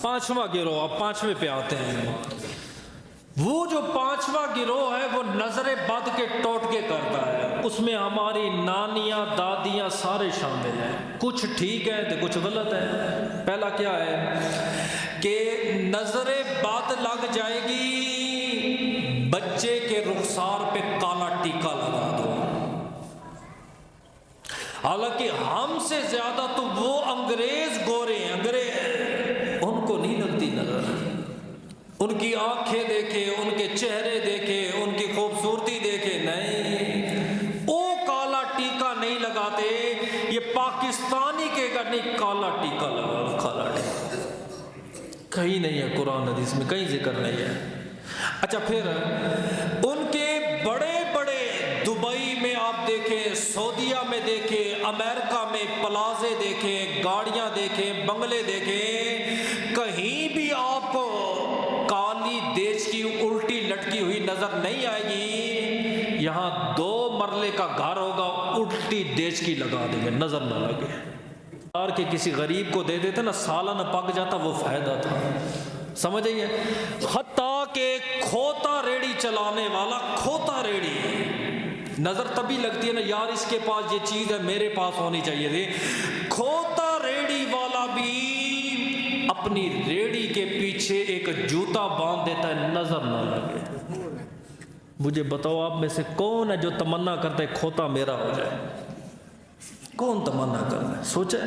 پانچواں گروہ، اب 5ویں پہ آتے ہیں۔ وہ جو 5واں گروہ ہے وہ نظر بد کے ٹوٹکے کرتا ہے، اس میں ہماری نانیاں دادیاں سارے شامل ہیں، کچھ ٹھیک ہے تو کچھ غلط ہے۔ پہلا کیا ہے کہ نظر بد لگ جائے گی، بچے کے رخسار پہ کالا ٹیکا لگا دو۔ حالانکہ ہم سے زیادہ تو وہ انگریز گورے ہیں، انگریز، ان کو نہیں لگتی نظر، ان کی آنکھیں دیکھے، ان کے چہرے دیکھے، ان کی خوبصورتی دیکھے، نہیں، وہ کالا ٹیکا نہیں لگاتے۔ یہ پاکستانی کے گا نہیں، کالا ٹیکا لگا، کالا ٹیکا کہیں نہیں ہے، قرآن حدیث میں کہیں ذکر نہیں ہے۔ اچھا، پھر ان کے بڑے بڑے دبئی میں آپ دیکھیں، سعودیہ میں دیکھیں، امریکہ میں پلازے دیکھیں، گاڑیاں دیکھیں، بنگلے دیکھیں، کہیں بھی آپ کو کالی دیش کی الٹی لٹکی ہوئی نظر نہیں آئے گی۔ یہاں 2 مرلے کا گھر ہوگا، الٹی دیش کی لگا دیں گے، نظر نہ لگے۔ کہ کسی غریب کو دے دیتے نا، سالہ نہ پک جاتا، وہ فائدہ تھا، سمجھ آئیے۔ حتیٰ کہ کھوتا ریڑی چلانے والا، کھوتا ریڑی، نظر تبھی لگتی ہے نا یار اس کے پاس یہ چیز ہے، میرے پاس ہونی چاہیے تھی۔ کھوتا ریڑی والا بھی اپنی ریڑی کے پیچھے ایک جوتا باندھ دیتا ہے، نظر نہ لگے۔ مجھے بتاؤ آپ میں سے کون ہے جو تمنا کرتا ہے کھوتا میرا ہو جائے؟ کون تمنا کرتا ہے؟ سوچے۔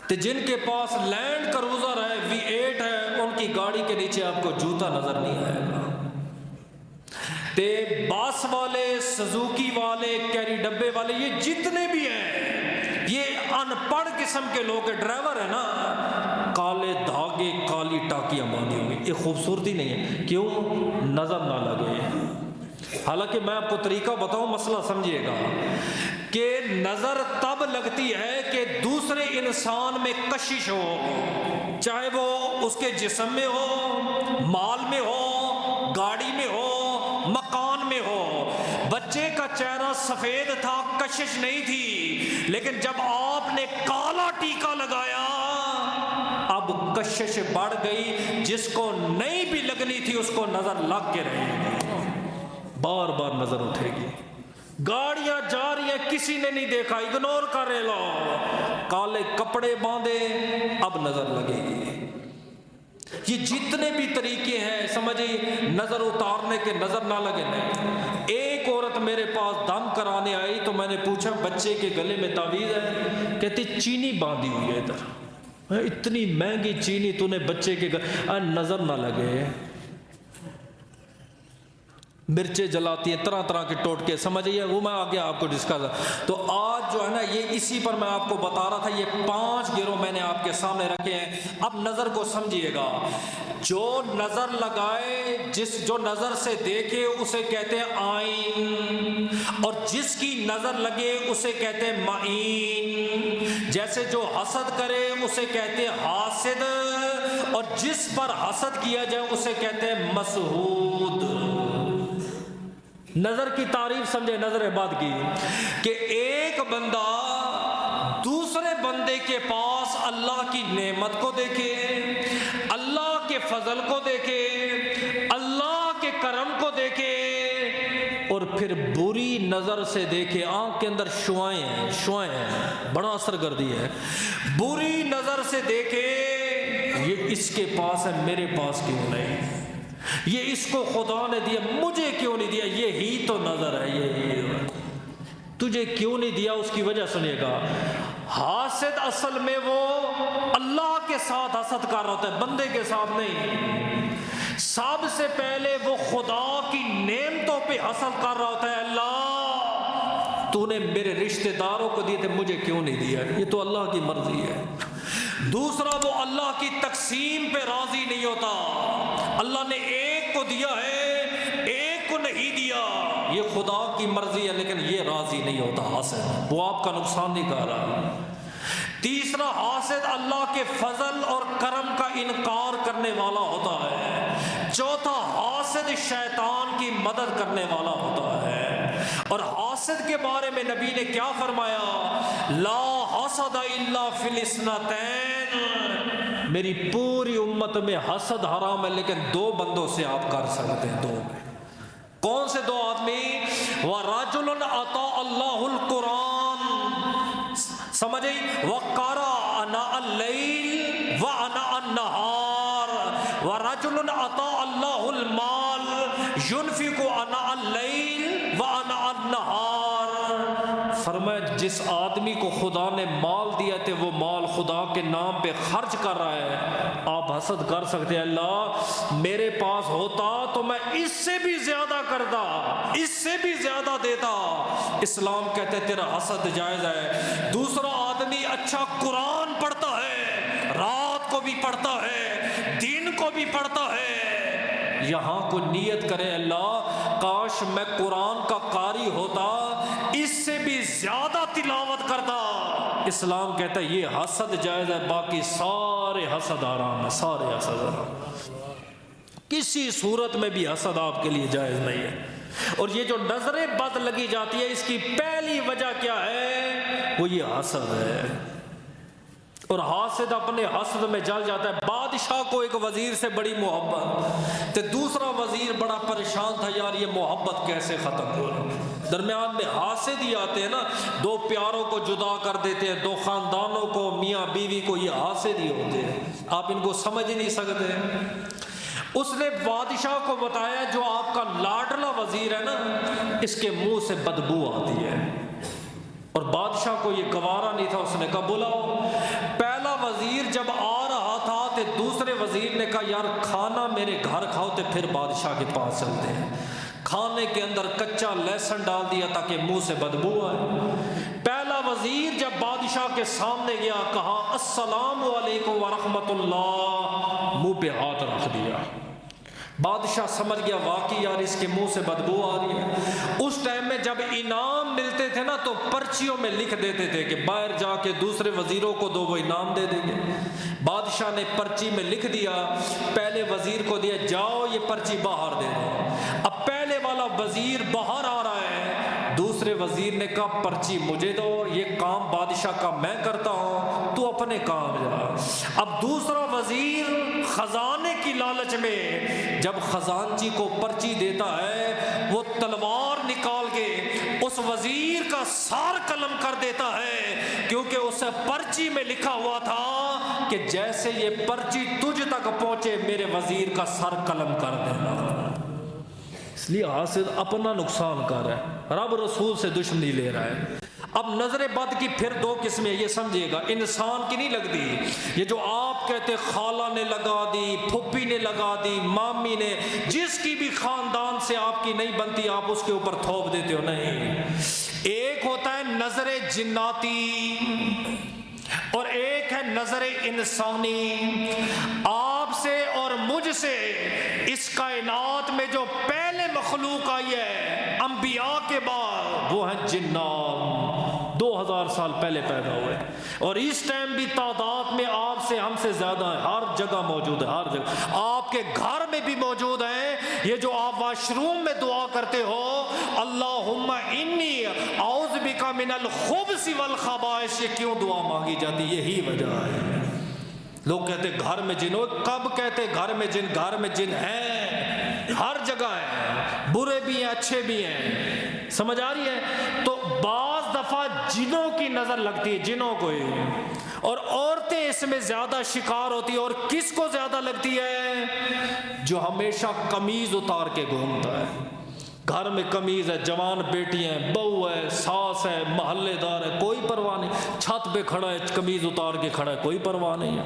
تو جن کے پاس لینڈ کروزر ہے، V8 ہے، ان کی گاڑی کے نیچے آپ کو جوتا نظر نہیں آئے گا۔ تے باس والے، سزوکی والے، کیری ڈبے والے، یہ جتنے بھی ہیں، یہ ان پڑھ قسم کے لوگ، ڈرائیور ہے نا، کالے دھاگے، کالی ٹاکیاں باندھی ہوئی، یہ خوبصورتی نہیں ہے، کیوں؟ نظر نہ لگے۔ حالانکہ میں آپ کو طریقہ بتاؤں، مسئلہ سمجھیے گا، کہ نظر تب لگتی ہے کہ دوسرے انسان میں کشش ہو، چاہے وہ اس کے جسم میں ہو، مال میں ہو، گاڑی میں ہو، مکان میں ہو۔ بچے کا چہرہ سفید تھا، کشش نہیں تھی، لیکن جب آپ نے کالا ٹیکا لگایا اب کشش بڑھ گئی، جس کو نہیں بھی لگنی تھی اس کو نظر لگ کے رہے گی، بار بار نظر اٹھے گی۔ گاڑیاں جا رہی ہیں، کسی نے نہیں دیکھا، اگنور کر رہے لو، کالے کپڑے باندھے، اب نظر لگے گی۔ یہ جتنے بھی طریقے ہیں سمجھیے نظر اتارنے کے، نظر نہ لگے نہیں۔ ایک عورت میرے پاس دم کرانے آئی تو میں نے پوچھا بچے کے گلے میں تعویذ ہے؟ کہتی چینی باندھی ہوئی ہے ادھر۔ اتنی مہنگی چینی تو نے بچے کے گلے، نظر نہ لگے۔ مرچیں جلاتی ہیں، طرح طرح کے ٹوٹکے، سمجھیے وہ میں آگے آپ کو ڈسکس۔ تو آج جو ہے نا یہ اسی پر میں آپ کو بتا رہا تھا، یہ 5 گروہ میں نے آپ کے سامنے رکھے ہیں۔ اب نظر کو سمجھیے گا، جو نظر لگائے، جو نظر سے دیکھے اسے کہتے ہیں عین، اور جس کی نظر لگے اسے کہتے ہیں معین۔ جیسے جو حسد کرے اسے کہتے ہیں حاسد، اور جس پر حسد کیا جائے اسے کہتے ہیں مسعود۔ نظر کی تعریف سمجھے، نظر عباد کی، کہ ایک بندہ دوسرے بندے کے پاس اللہ کی نعمت کو دیکھے، اللہ کے فضل کو دیکھے، اللہ کے کرم کو دیکھے، اور پھر بری نظر سے دیکھے۔ آنکھ کے اندر شعائیں ہیں، بڑا اثر گردی ہے، بری نظر سے دیکھے یہ اس کے پاس ہے، میرے پاس کیوں نہیں، یہ اس کو خدا نے دیا مجھے کیوں نہیں دیا، یہی تو نظر ہے، یہی تجھے کیوں نہیں دیا اس کی وجہ سنیے گا۔ حاسد اصل میں وہ اللہ کے ساتھ حسد کر رہا ہوتا ہے، بندے کے ساتھ نہیں۔ سب سے پہلے وہ خدا کی نعمتوں پہ حسد کر رہا ہوتا ہے، اللہ تو نے میرے رشتہ داروں کو دیے تھے مجھے کیوں نہیں دیا، یہ تو اللہ کی مرضی ہے۔ دوسرا وہ اللہ کی تقسیم پہ راضی نہیں ہوتا، اللہ نے ایک کو دیا ہے ایک کو نہیں دیا، یہ خدا کی مرضی ہے لیکن یہ راضی نہیں ہوتا حاسد، وہ آپ کا نقصان نہیں کر رہا۔ تیسرا حاسد اللہ کے فضل اور کرم کا انکار کرنے والا ہوتا ہے۔ چوتھا حاسد شیطان کی مدد کرنے والا ہوتا ہے۔ اور حاسد کے بارے میں نبی نے کیا فرمایا؟ لا حسد الا فی الاثنتین، میری پوری امت میں حسد حرام ہے لیکن 2 بندوں سے آپ کر سکتے ہیں، 2 میں۔ کون سے 2 آدمی؟ وَرَجُلٌ أَعْطَاهُ اللَّهُ الْقُرْآنَ، سمجھے، وَقَرَأَ آنَاءَ اللَّيْلِ وَآنَاءَ النَّهَارِ، وَرَجُلٌ أَعْطَاهُ اللَّهُ الْمَالَ يُنْفِقُ آنَاءَ اللَّيْلِ وَآنَاءَ النَّهَارِ۔ فرمایا جس آدمی کو خدا نے مال دیا تھے وہ مال خدا کے نام پہ خرچ کر رہا ہے، آپ حسد کر سکتے ہیں، اللہ میرے پاس ہوتا تو میں اس سے بھی زیادہ کرتا، اس سے بھی زیادہ دیتا۔ اسلام کہتے ہیں تیرا حسد جائز ہے۔ دوسرا آدمی اچھا قرآن پڑھتا ہے، رات کو بھی پڑھتا ہے، دن کو بھی پڑھتا ہے، یہاں کو نیت کرے اللہ کاش میں قرآن کا قاری ہوتا، اس سے بھی زیادہ تلاوت کرتا۔ اسلام کہتا ہے یہ حسد جائز ہے، باقی سارے حسد حرام ہے، سارے حسد حرام، کسی صورت میں بھی حسد آپ کے لیے جائز نہیں ہے۔ اور یہ جو نظر بد لگی جاتی ہے اس کی پہلی وجہ کیا ہے؟ وہ یہ حسد ہے، اور حاسد اپنے حسد میں جل جاتا ہے۔ بادشاہ کو ایک وزیر سے بڑی محبت، تو دوسرا وزیر بڑا پریشان تھا، یار یہ محبت کیسے ختم ہو رہی، درمیان میں حاسد ہی آتے ہیں نا، 2 پیاروں کو جدا کر دیتے ہیں، 2 خاندانوں کو، میاں بیوی کو، یہ حاسد ہی ہوتے ہیں، آپ ان کو سمجھ ہی نہیں سکتے۔ اس نے بادشاہ کو بتایا جو آپ کا لاڈلا وزیر ہے نا اس کے منہ سے بدبو آتی ہے، اور بادشاہ کو یہ گوارا نہیں تھا، اس نے کہا بلاؤ۔ پہلا وزیر جب آ رہا تھا تو دوسرے وزیر نے کہا یار کھانا میرے گھر کھاؤ، تو پھر بادشاہ کے پاس چلتے ہیں۔ کھانے کے اندر کچا لہسن ڈال دیا تاکہ منہ سے بدبو آئے۔ پہلا وزیر جب بادشاہ کے سامنے گیا کہا السلام علیکم ورحمۃ اللہ، منہ پہ ہاتھ رکھ دیا۔ بادشاہ سمجھ گیا واقعی یار اس کے منہ سے بدبو آ رہی ہے۔ اس ٹائم میں جب انعام ملتے تھے نا تو پرچیوں میں لکھ دیتے تھے کہ باہر جا کے دوسرے وزیروں کو دو، وہ انعام دے دیں گے۔ بادشاہ نے پرچی میں لکھ دیا، پہلے وزیر کو دیا جاؤ یہ پرچی باہر دے دو۔ اب پہلے والا وزیر باہر آ رہا ہے، دوسرے وزیر نے کہا پرچی مجھے دو، یہ کام بادشاہ کا میں کرتا ہوں، تو اپنے کام جا۔ اب دوسرا وزیر خزانے کی لالچ میں جب خزانچی کو پرچی دیتا ہے، وہ تلوار نکال کے اس وزیر کا سار قلم کر دیتا ہے، کیونکہ اسے پرچی میں لکھا ہوا تھا کہ جیسے یہ پرچی تجھ تک پہنچے میرے وزیر کا سر قلم کر دینا۔ اس لیے حاسد اپنا نقصان کر رہا ہے، رب رسول سے دشمنی لے رہا ہے۔ اب نظر بد کی پھر دو قسمیں، یہ سمجھیے گا، انسان کی نہیں لگتی، یہ جو آپ کہتے خالہ نے لگا دی، پھپھی نے لگا دی، مامی نے، جس کی بھی خاندان سے آپ کی نہیں بنتی آپ اس کے اوپر تھوپ دیتے ہو، نہیں۔ ایک ہوتا ہے نظر جناتی اور ایک ہے نظر انسانی۔ آپ سے اور مجھ سے اس کائنات میں جو پہلے مخلوق آئی ہے انبیاء کے بعد، وہ ہیں جنات، 2000 سال پہلے پیدا ہوئے، اور اس ٹائم بھی تعداد میں آپ سے ہم سے زیادہ ہیں، ہر جگہ موجود ہے، ہر جگہ، آپ کے گھر میں بھی موجود ہیں۔ یہ جو آپ واش روم میں دعا کرتے ہو، اللہم انی اعوذ بک من الخبث والخبائث، یہ کیوں دعا مانگی جاتی؟ یہی وجہ ہے۔ لوگ کہتے گھر میں جن ہو، کب کہتے گھر میں جن؟ گھر میں جن ہیں، ہر جگہ ہیں، برے بھی ہیں اچھے بھی ہیں، سمجھ آ رہی ہے؟ تو بعض دفعہ جنوں کی نظر لگتی ہے، جنوں کو ہی، اور عورتیں اس میں زیادہ شکار ہوتی ہیں۔ اور کس کو زیادہ لگتی ہے؟ جو ہمیشہ قمیض اتار کے گھومتا ہے، گھر میں قمیض ہے، جوان بیٹی ہیں، بہو ہے، ساس ہے، محلے دار ہے، کوئی پرواہ نہیں، چھت پہ کھڑا ہے قمیض اتار کے کھڑا ہے، کوئی پرواہ نہیں ہے۔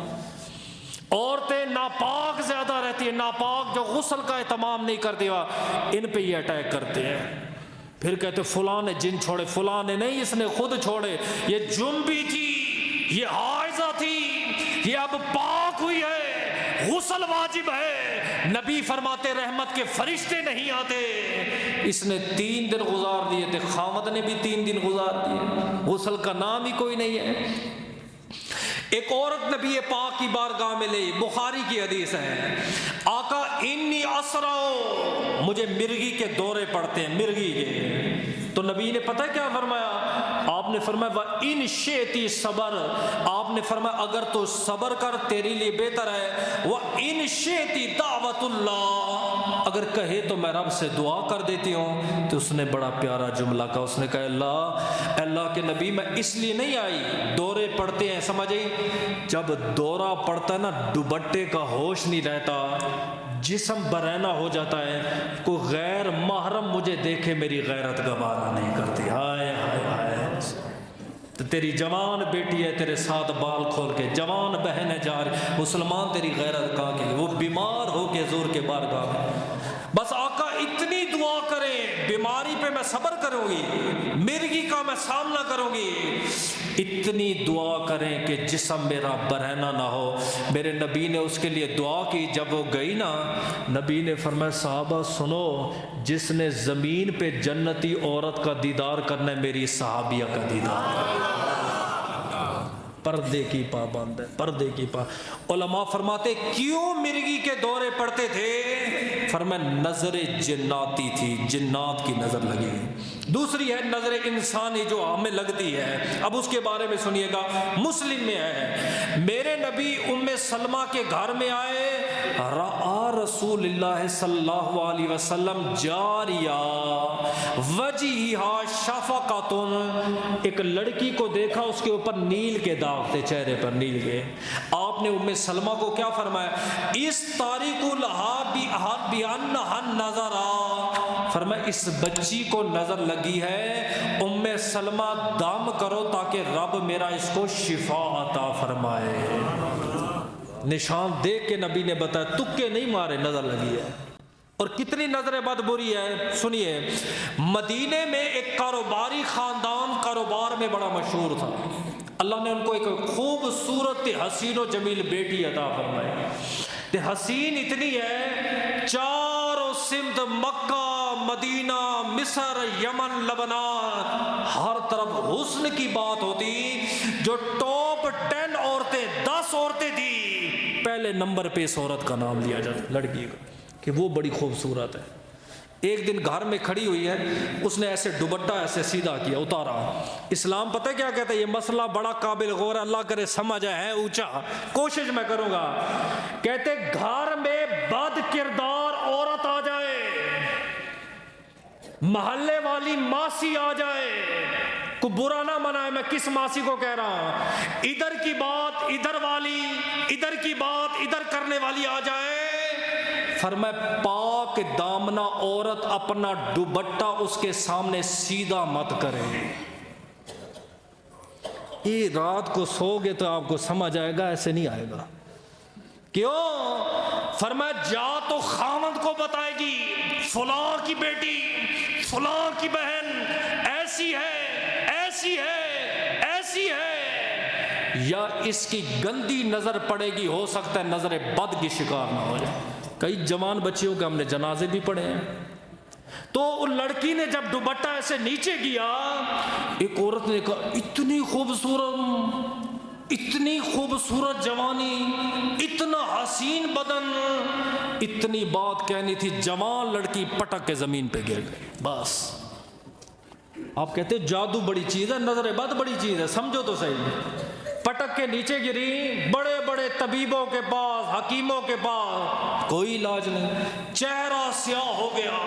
عورتیں ناپاک زیادہ رہتی ہیں، ناپاک جو غسل کا اہتمام نہیں کرتی، ان پہ یہ اٹیک کرتے ہیں۔ پھر کہتے فلاں نے جن چھوڑے، فلاں نے نہیں، اس نے خود چھوڑے، یہ جنبی تھی، یہ حائضہ تھی، یہ اب پاک ہوئی ہے، غسل واجب ہے۔ نبی فرماتے رحمت کے فرشتے نہیں آتے، اس نے 3 دن گزار دیے تھے، خامد نے بھی 3 دن گزار دیے، غسل کا نام ہی کوئی نہیں ہے۔ ایک عورت نبی پاک کی بارگاہ میں لئی، بخاری کی حدیث ہے، آقا انی اسرع، مجھے مرگی کے دورے پڑتے ہیں، مرگی کے۔ تو نبی نے پتہ کیا فرمایا؟ آپ نے فرمایا وَإِن شِئْتِ صبر، آپ نے فرمایا اگر تو صبر کر تیرے لیے بہتر ہے، وَإِن شِئْتِ دعوت اللہ، اگر کہے تو میں رب سے دعا کر دیتی ہوں۔ تو اس نے بڑا پیارا جملہ کہا، اس نے کہا اللہ کے نبی میں اس لیے نہیں آئی، دورے پڑتے ہیں، سمجھ آئی؟ جب دورہ پڑتا ہے نا، دوپٹے کا ہوش نہیں رہتا، جسم برہنہ ہو جاتا ہے، کوئی غیر محرم مجھے دیکھے میری غیرت گوارا نہیں کرتی، ہائے ہائے ہائے۔ تو تیری جوان بیٹی ہے تیرے ساتھ بال کھول کے، جوان بہن ہے جا رہی، مسلمان تیری غیرت کہاں کی؟ وہ بیمار ہو کے حضور کے بارگاہ میں، بس آقا اتنی دعا کریں، بیماری پہ میں صبر کروں گی، مرگی کا میں سامنا کروں گی، اتنی دعا کریں کہ جسم میرا برہنہ نہ ہو۔ میرے نبی نے اس کے لیے دعا کی۔ جب وہ گئی نا، نبی نے فرمایا صحابہ سنو، جس نے زمین پہ جنتی عورت کا دیدار کرنا ہے، میری صحابیہ کا دیدار، پردے کی پابند ہے، پردے کی پابند۔ علماء فرماتے کیوں مرگی کے دورے پڑتے تھے؟ فرمایا نظر جناتی تھی، جنات کی نظر لگی۔ دوسری ہے نظر انسانی جو ہمیں لگتی ہے، اب اس کے بارے میں سنیے گا، مسلم میں ہے، میرے نبی ام سلمہ کے گھر میں آئے، رآ رسول اللہ صلی اللہ علیہ وسلم جاریہ وجہہا شفقۃ، ایک لڑکی کو دیکھا اس کے اوپر نیل کے داغ تھے، چہرے پر نیل کے۔ آپ نے ام سلمہ کو کیا فرمایا؟ اس تاریخ لہا بانہا نظر، فرمایا اس بچی کو نظر لگی ہے، ام سلمہ دم کرو تاکہ رب میرا اس کو شفا عطا فرمائے۔ نشان دیکھ کے نبی نے بتایا، تکے نہیں مارے، نظر لگی ہے۔ اور کتنی نظر بد بری ہے، سنیے، مدینے میں ایک کاروباری خاندان کاروبار میں بڑا مشہور تھا، اللہ نے ان کو ایک خوبصورت حسین و جمیل بیٹی عطا فرمائی۔ حسین اتنی ہے، چاروں سمت مکہ، مدینہ، مصر، یمن، لبنان، ہر طرف حسن کی بات ہوتی۔ جو ٹاپ 10 عورتیں، 10 عورتیں تھی، پہلے نمبر پہ اس عورت کا نام لیا جاتا، لڑکی کا، کہ وہ بڑی خوبصورت ہے۔ ایک دن گھر میں کھڑی ہوئی ہے، اس نے ایسے دوپٹہ ایسے سیدھا کیا، اتارا۔ اسلام پتہ کیا کہتا ہے؟ یہ مسئلہ بڑا قابل غور ہے، اللہ کرے سمجھ ہے اونچا، کوشش میں کروں گا۔ کہتے گھر میں بد کردار عورت آ جائے، محلے والی ماسی آ جائے، کو برا نہ منائے، میں کس ماسی کو کہہ رہا ہوں، ادھر کی بات ادھر والی، ادھر کی بات ادھر کرنے والی آ جائے، فرمایا پاک دامنہ عورت اپنا دوپٹہ اس کے سامنے سیدھا مت کرے۔ یہ رات کو سو گے تو آپ کو سمجھ آئے گا، ایسے نہیں آئے گا۔ کیوں؟ فرمایا جا تو خاوند کو بتائے گی فلاں کی بیٹی، فلاں کی بہن ایسی ہے، ایسی ہے، ایسی ہے، یا اس کی گندی نظر پڑے گی، ہو سکتا ہے نظر بد کی شکار نہ ہو جائے۔ کئی جوان بچیوں کے ہم نے جنازے بھی پڑھے ہیں۔ تو ان لڑکی نے جب دوپٹہ ایسے نیچے کیا، ایک عورت نے کہا اتنی خوبصورت، اتنی خوبصورت جوانی، اتنا حسین بدن، اتنی بات کہنی تھی، جوان لڑکی پٹک کے زمین پہ گر گئی۔ بس آپ کہتے جادو بڑی چیز ہے، نظر بد بڑی چیز ہے، سمجھو تو صحیح۔ پٹک کے نیچے گری، بڑے بڑے طبیبوں کے پاس، حکیموں کے پاس، کوئی علاج نہیں، چہرہ سیاہ ہو گیا،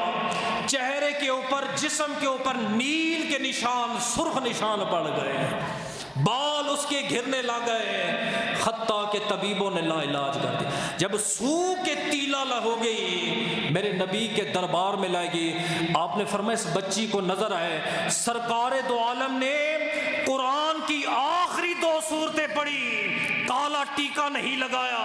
چہرے کے اوپر، جسم کے اوپر نیل کے نشان، سرخ نشان پڑ گئے، بال اس کے گھرنے لگ گئے، حتیٰ کہ طبیبوں نے لا علاج کر دیا۔ جب سو کے تیلا ہو گئی، میرے نبی کے دربار میں لائے گی، آپ نے فرمایا اس بچی کو نظر آئے، سرکار دو عالم نے قرآن کی آخری 2 سورتیں پڑھی، کالا ٹیکا نہیں لگایا،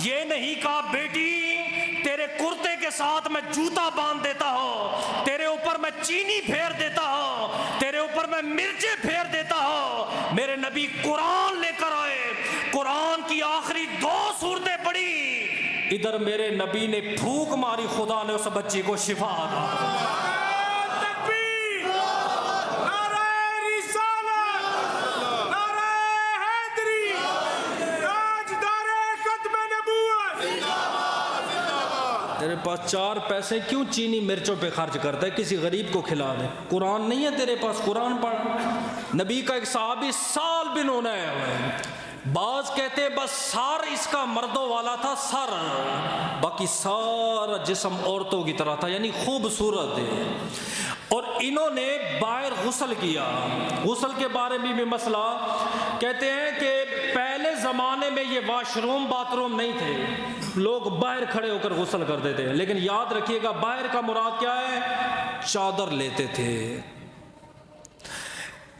یہ نہیں کہا بیٹی تیرے کرتے کے ساتھ میں جوتا باندھ دیتا ہوں، تیرے اوپر میں چینی پھیر دیتا ہوں، تیرے اوپر میں مرچیں پھیر دیتا ہوں۔ میرے نبی قرآن لے کر آئے، قرآن کی آخری 2 سورتیں پڑھی، ادھر میرے نبی نے پھونک ماری، خدا نے اس بچی کو شفا دا۔ تیرے پاس 4 پیسے کیوں چینی مرچوں پہ خرچ کرتا ہے؟ کسی غریب کو کھلا دے۔ قرآن نہیں ہے تیرے پاس؟ قرآن پڑھ۔ نبی کا ایک صحابی سال بن ہونا ہے، بعض کہتے ہیں بس سر اس کا مردوں والا تھا، سر، باقی سارا جسم عورتوں کی طرح تھا، یعنی خوبصورت ہے۔ اور انہوں نے باہر غسل کیا۔ غسل کے بارے میں بھی مسئلہ، کہتے ہیں کہ پہلے زمانے میں یہ واش روم باتھ روم نہیں تھے، لوگ باہر کھڑے ہو کر غسل کرتے تھے، لیکن یاد رکھیے گا باہر کا مراد کیا ہے؟ چادر لیتے تھے۔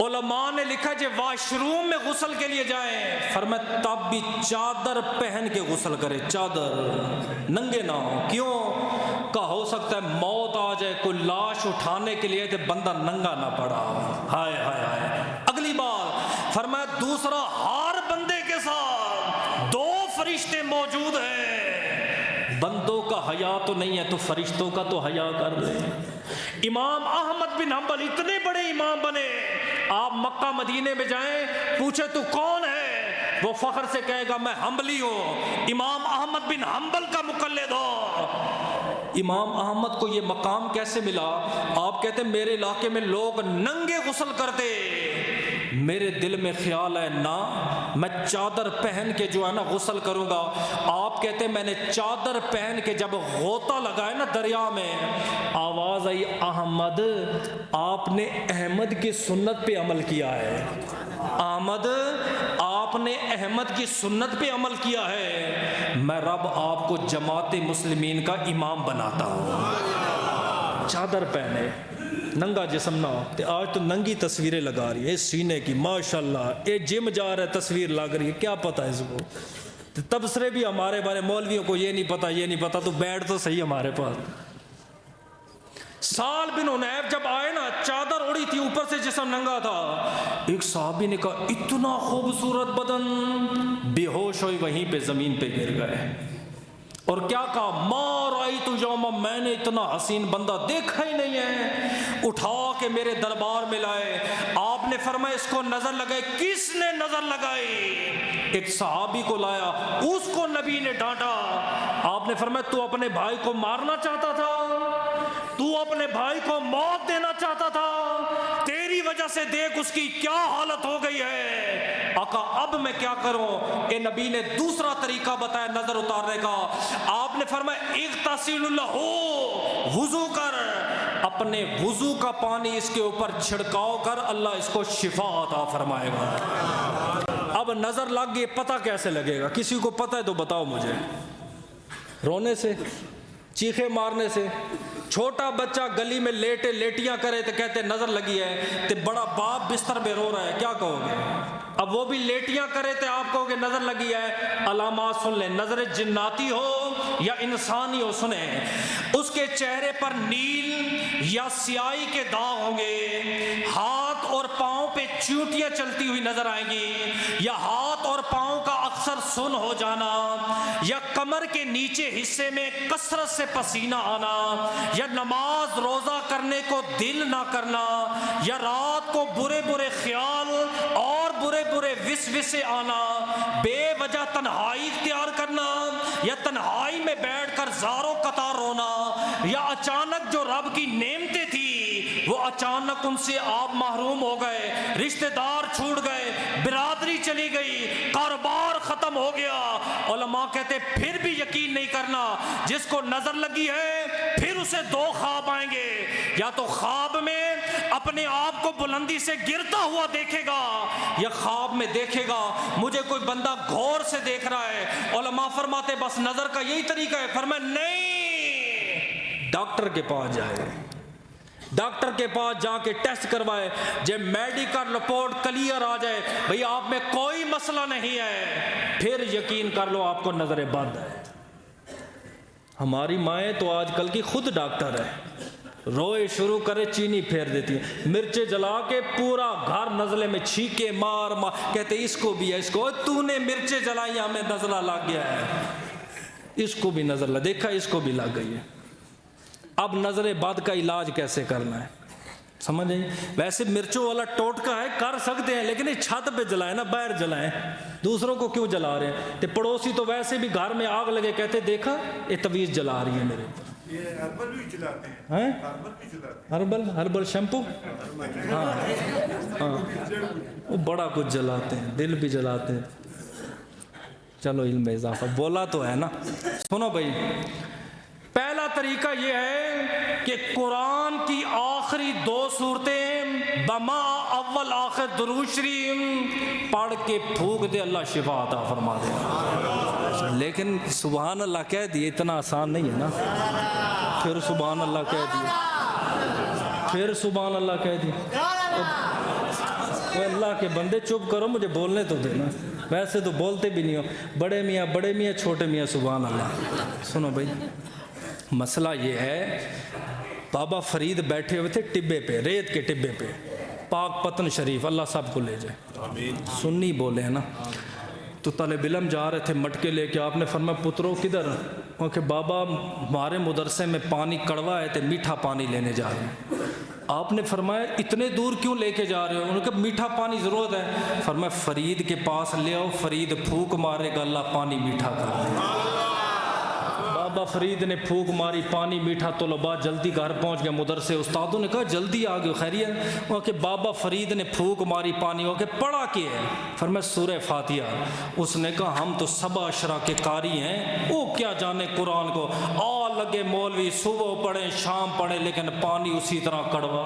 علماء نے لکھا جب واش روم میں غسل کے لیے جائیں، فرمایا تب بھی چادر پہن کے غسل کرے، چادر، ننگے نہ ہو۔ کیوں؟ کہ ہو سکتا ہے موت آ جائے، کوئی لاش اٹھانے کے لیے تو بندہ ننگا نہ پڑا۔ ہائے ہائے ہائے۔ اگلی بات فرمایا دوسرا، ہر بندے کے ساتھ 2 فرشتے موجود ہیں، بندوں کا حیا تو نہیں ہے تو فرشتوں کا تو حیا کر لے۔ امام احمد بن حنبل اتنے بڑے امام بنے، آپ مکہ مدینے میں جائیں، پوچھے تو کون ہے، وہ فخر سے کہے گا میں حنبلی ہوں، امام احمد بن حنبل کا مقلد ہو۔ امام احمد کو یہ مقام کیسے ملا؟ آپ کہتے ہیں میرے علاقے میں لوگ ننگے غسل کرتے، میرے دل میں خیال ہے نہ، میں چادر پہن کے جو ہے نا غسل کروں گا۔ آپ کہتے ہیں میں نے چادر پہن کے جب غوطہ لگایا نا دریا میں، آواز آئی احمد آپ نے احمد کی سنت پہ عمل کیا ہے، احمد آپ نے احمد کی سنت پہ عمل کیا ہے، میں رب آپ کو جماعت مسلمین کا امام بناتا ہوں۔ چادر پہنے، ننگا جسم نہ ہو۔ آج تو ننگی تصویریں لگا رہی ہے سینے کی، ماشاءاللہ، یہ جم جا رہا ہے تصویر لگ رہی ہے، کیا پتہ ہے اس کو؟ تبصرے بھی ہمارے بارے، مولویوں کو یہ نہیں پتا، یہ نہیں پتا، تو بیٹھ تو صحیح ہمارے پاس۔ سال بن حنیف جب آئے نا، چادر اڑی تھی، اوپر سے جسم ننگا تھا، ایک صحابی نے کہا اتنا خوبصورت بدن، بے ہوش ہوئی وہیں پہ زمین پہ گر گئے، اور کیا کہا ما رأیت یوما، میں نے اتنا حسین بندہ دیکھا ہی نہیں ہے، اٹھا کے میرے دربار میں لائے، آپ نے فرمایا اس کو نظر لگائی، کس نے نظر لگائی؟ ایک صحابی کو لایا، اس کو نبی نے ڈانٹا، آپ نے فرمایا تو اپنے بھائی کو مارنا چاہتا تھا؟ تو اپنے بھائی کو موت دینا چاہتا تھا, تیری وجہ سے دیکھ اس کی کیا حالت ہو گئی ہے. آقا اب میں کیا کروں؟ کہ نبی نے دوسرا طریقہ بتایا نظر اتارنے کا. آپ نے فرمایا اغتسل لہو, وضو کر, اپنے وضو کا پانی اس کے اوپر چھڑکاؤ کر, اللہ اس کو شفا عطا فرمائے گا. اب نظر لگ گئی, پتہ کیسے لگے گا؟ کسی کو پتہ ہے تو بتاؤ مجھے. رونے سے, چیخے مارنے سے. چھوٹا بچہ گلی میں لیٹے لیٹیاں کرے تو کہتے نظر لگی ہے, تو بڑا باپ بستر میں رو رہا ہے, کیا کہو گے؟ اب وہ بھی لیٹیاں کرے تو آپ کہو گے نظر لگی ہے. علامات سن لیں, نظر جناتی ہو یا انسانی ہو, سنیں, اس کے چہرے پر نیل یا سیاہی کے داغ ہوں گے, ہاتھ اور پاؤں پہ چیونٹیاں چلتی ہوئی نظر آئیں گی, یا ہاتھ اور پاؤں کا اکثر سن ہو جانا, یا کمر کے نیچے حصے میں کثرت سے پسینہ آنا, یا نماز روزہ کرنے کو دل نہ کرنا, یا رات کو برے برے خیال اور برے برے وسوسے آنا, بے وجہ تنہائی اختیار کرنا, یا تنہائی میں بیٹھ کر زاروں قطار رونا, یا اچانک جو رب کی نعمتیں تھی وہ اچانک ان سے آپ محروم ہو گئے, رشتہ دار چھوٹ گئے, برادری چلی گئی, کاروبار ختم ہو گیا. علماء کہتے پھر بھی یقین نہیں کرنا, جس کو نظر لگی ہے پھر اسے دو خواب آئیں گے, یا تو خواب میں اپنے آپ کو بلندی سے گرتا ہوا دیکھے گا, یا خواب میں دیکھے گا مجھے کوئی بندہ غور سے دیکھ رہا ہے. علماء فرماتے بس نظر کا یہی طریقہ ہے. فرمایا نہیں, ڈاکٹر کے پاس جائے, ڈاکٹر کے پاس جا کے ٹیسٹ کروائے, جب میڈیکل رپورٹ کلیئر آ جائے بھئی آپ میں کوئی مسئلہ نہیں ہے, پھر یقین کر لو آپ کو نظر بد ہے. ہماری مائیں تو آج کل کی خود ڈاکٹر ہے, روئے شروع کرے چینی پھیر دیتی ہیں, مرچیں جلا کے پورا گھر نزلے میں چھینکے مار مار, کہتے اس کو بھی ہے, اس کو تو نے مرچیں جلائی ہمیں نزلہ لگ گیا ہے, اس کو بھی نظر لگ, دیکھا اس کو بھی لگ گئی ہے. اب نظر بد کا علاج کیسے کرنا ہے سمجھیں. ویسے مرچوں والا ٹوٹکا ہے, کر سکتے ہیں, لیکن یہ چھت پہ جلائیں نا, باہر جلائیں, دوسروں کو کیوں جلا رہے ہیں. تے پڑوسی تو ویسے بھی گھر میں آگ لگے کہتے دیکھا یہ تویز جلا رہی ہے میرے اوپر. یہ ہربل بھی چلاتے ہیں, ہربل بھی چلاتے ہیں, ہربل شیمپو, ہاں ہاں وہ بڑا کچھ جلاتے ہیں, دل بھی جلاتے ہیں. چلو علم اضافہ بولا تو ہے نا. سنو بھائی, پہلا طریقہ یہ ہے کہ قرآن کی آخری دو صورتیں بما اول آخر درود شریف پڑھ کے پھونک دے, اللہ شفا عطا فرما دے. لیکن سبحان اللہ کہہ دیے اتنا آسان نہیں ہے نا. پھر سبحان اللہ کہہ دیے, پھر سبحان اللہ کہہ دیے. اللہ کے بندے چپ کرو, مجھے بولنے تو دینا, ویسے تو بولتے بھی نہیں ہو. بڑے میاں چھوٹے میاں سبحان اللہ. سنو بھائی, مسئلہ یہ ہے, بابا فرید بیٹھے ہوئے تھے ٹبے پہ, ریت کے ٹبے پہ, پاک پتن شریف, اللہ سب کو لے جائے, سنی بولے ہیں نا. تو طالب علم جا رہے تھے مٹکے لے کے, آپ نے فرمایا پترو کدھر؟ کہ بابا ہمارے مدرسے میں پانی کڑوا ہے, تو میٹھا پانی لینے جا رہے ہیں. آپ نے فرمایا اتنے دور کیوں لے کے جا رہے ہو؟ انہوں نے کہا میٹھا پانی ضرورت ہے. فرمایا فرید کے پاس لے آؤ, فرید پھونک مارے گا, اللہ پانی میٹھا کر دے گا. بابا فرید نے پھونک ماری, پانی میٹھا, طلباء جلدی گھر پہنچ گئے مدرسے. استادوں نے کہا جلدی آ گئے, خیریت؟ وہ کہ بابا فرید نے پھونک ماری پانی, وہ کہ پڑھا کیا ہے؟ فرمایا سورہ فاتحہ. اس نے کہا ہم تو سبع اشرا کے قاری ہیں, وہ کیا جانے قرآن کو. لگے مولوی صبح پڑھیں شام پڑھیں, لیکن پانی اسی طرح کڑوا.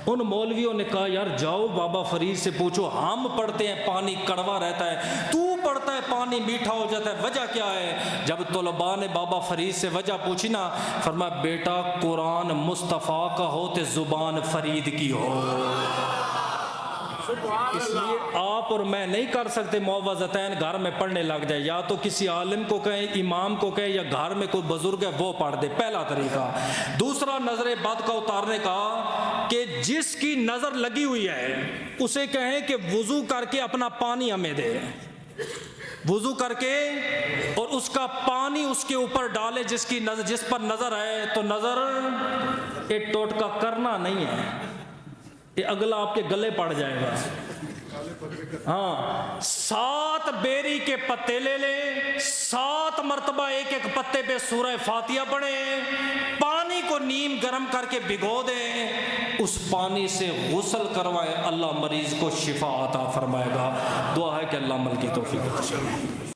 ان مولویوں نے کہا یار جاؤ بابا فرید سے پوچھو, ہم پڑھتے ہیں پانی کڑوا رہتا ہے, تو پڑھتا ہے پانی میٹھا ہو جاتا ہے, وجہ کیا ہے؟ جب طلباء نے بابا فرید سے وجہ پوچھی نا, فرمایا بیٹا قرآن مصطفیٰ کا ہو تے زبان فرید کی ہو. اس لیے آپ اور میں نہیں کر سکتے معوذتین گھر میں پڑھنے لگ جائے, یا تو کسی عالم کو کہیں, امام کو کہیں, یا گھر میں کوئی بزرگ ہے وہ پڑھ دے. پہلا طریقہ. دوسرا نظر بد کا اتارنے کا, کہ جس کی نظر لگی ہوئی ہے اسے کہیں کہ وضو کر کے اپنا پانی ہمیں دے, وضو کر کے اور اس کا پانی اس کے اوپر ڈالے جس کی نظر, جس پر نظر ہے. تو نظر ایک ٹوٹکا کرنا نہیں ہے, یہ اگلا آپ کے گلے پڑ جائے گا. ہاں 7 بیری کے پتے لے لیں, 7 مرتبہ ایک ایک پتے پہ سورہ فاتحہ پڑھیں, پانی پانی کو نیم گرم کر کے بھگو دیں، اس پانی سے غسل کروائے، اللہ مریض کو شفا عطا فرمائے گا۔ دعا ہے کہ اللہ عمل کی توفیق عطا فرمائے۔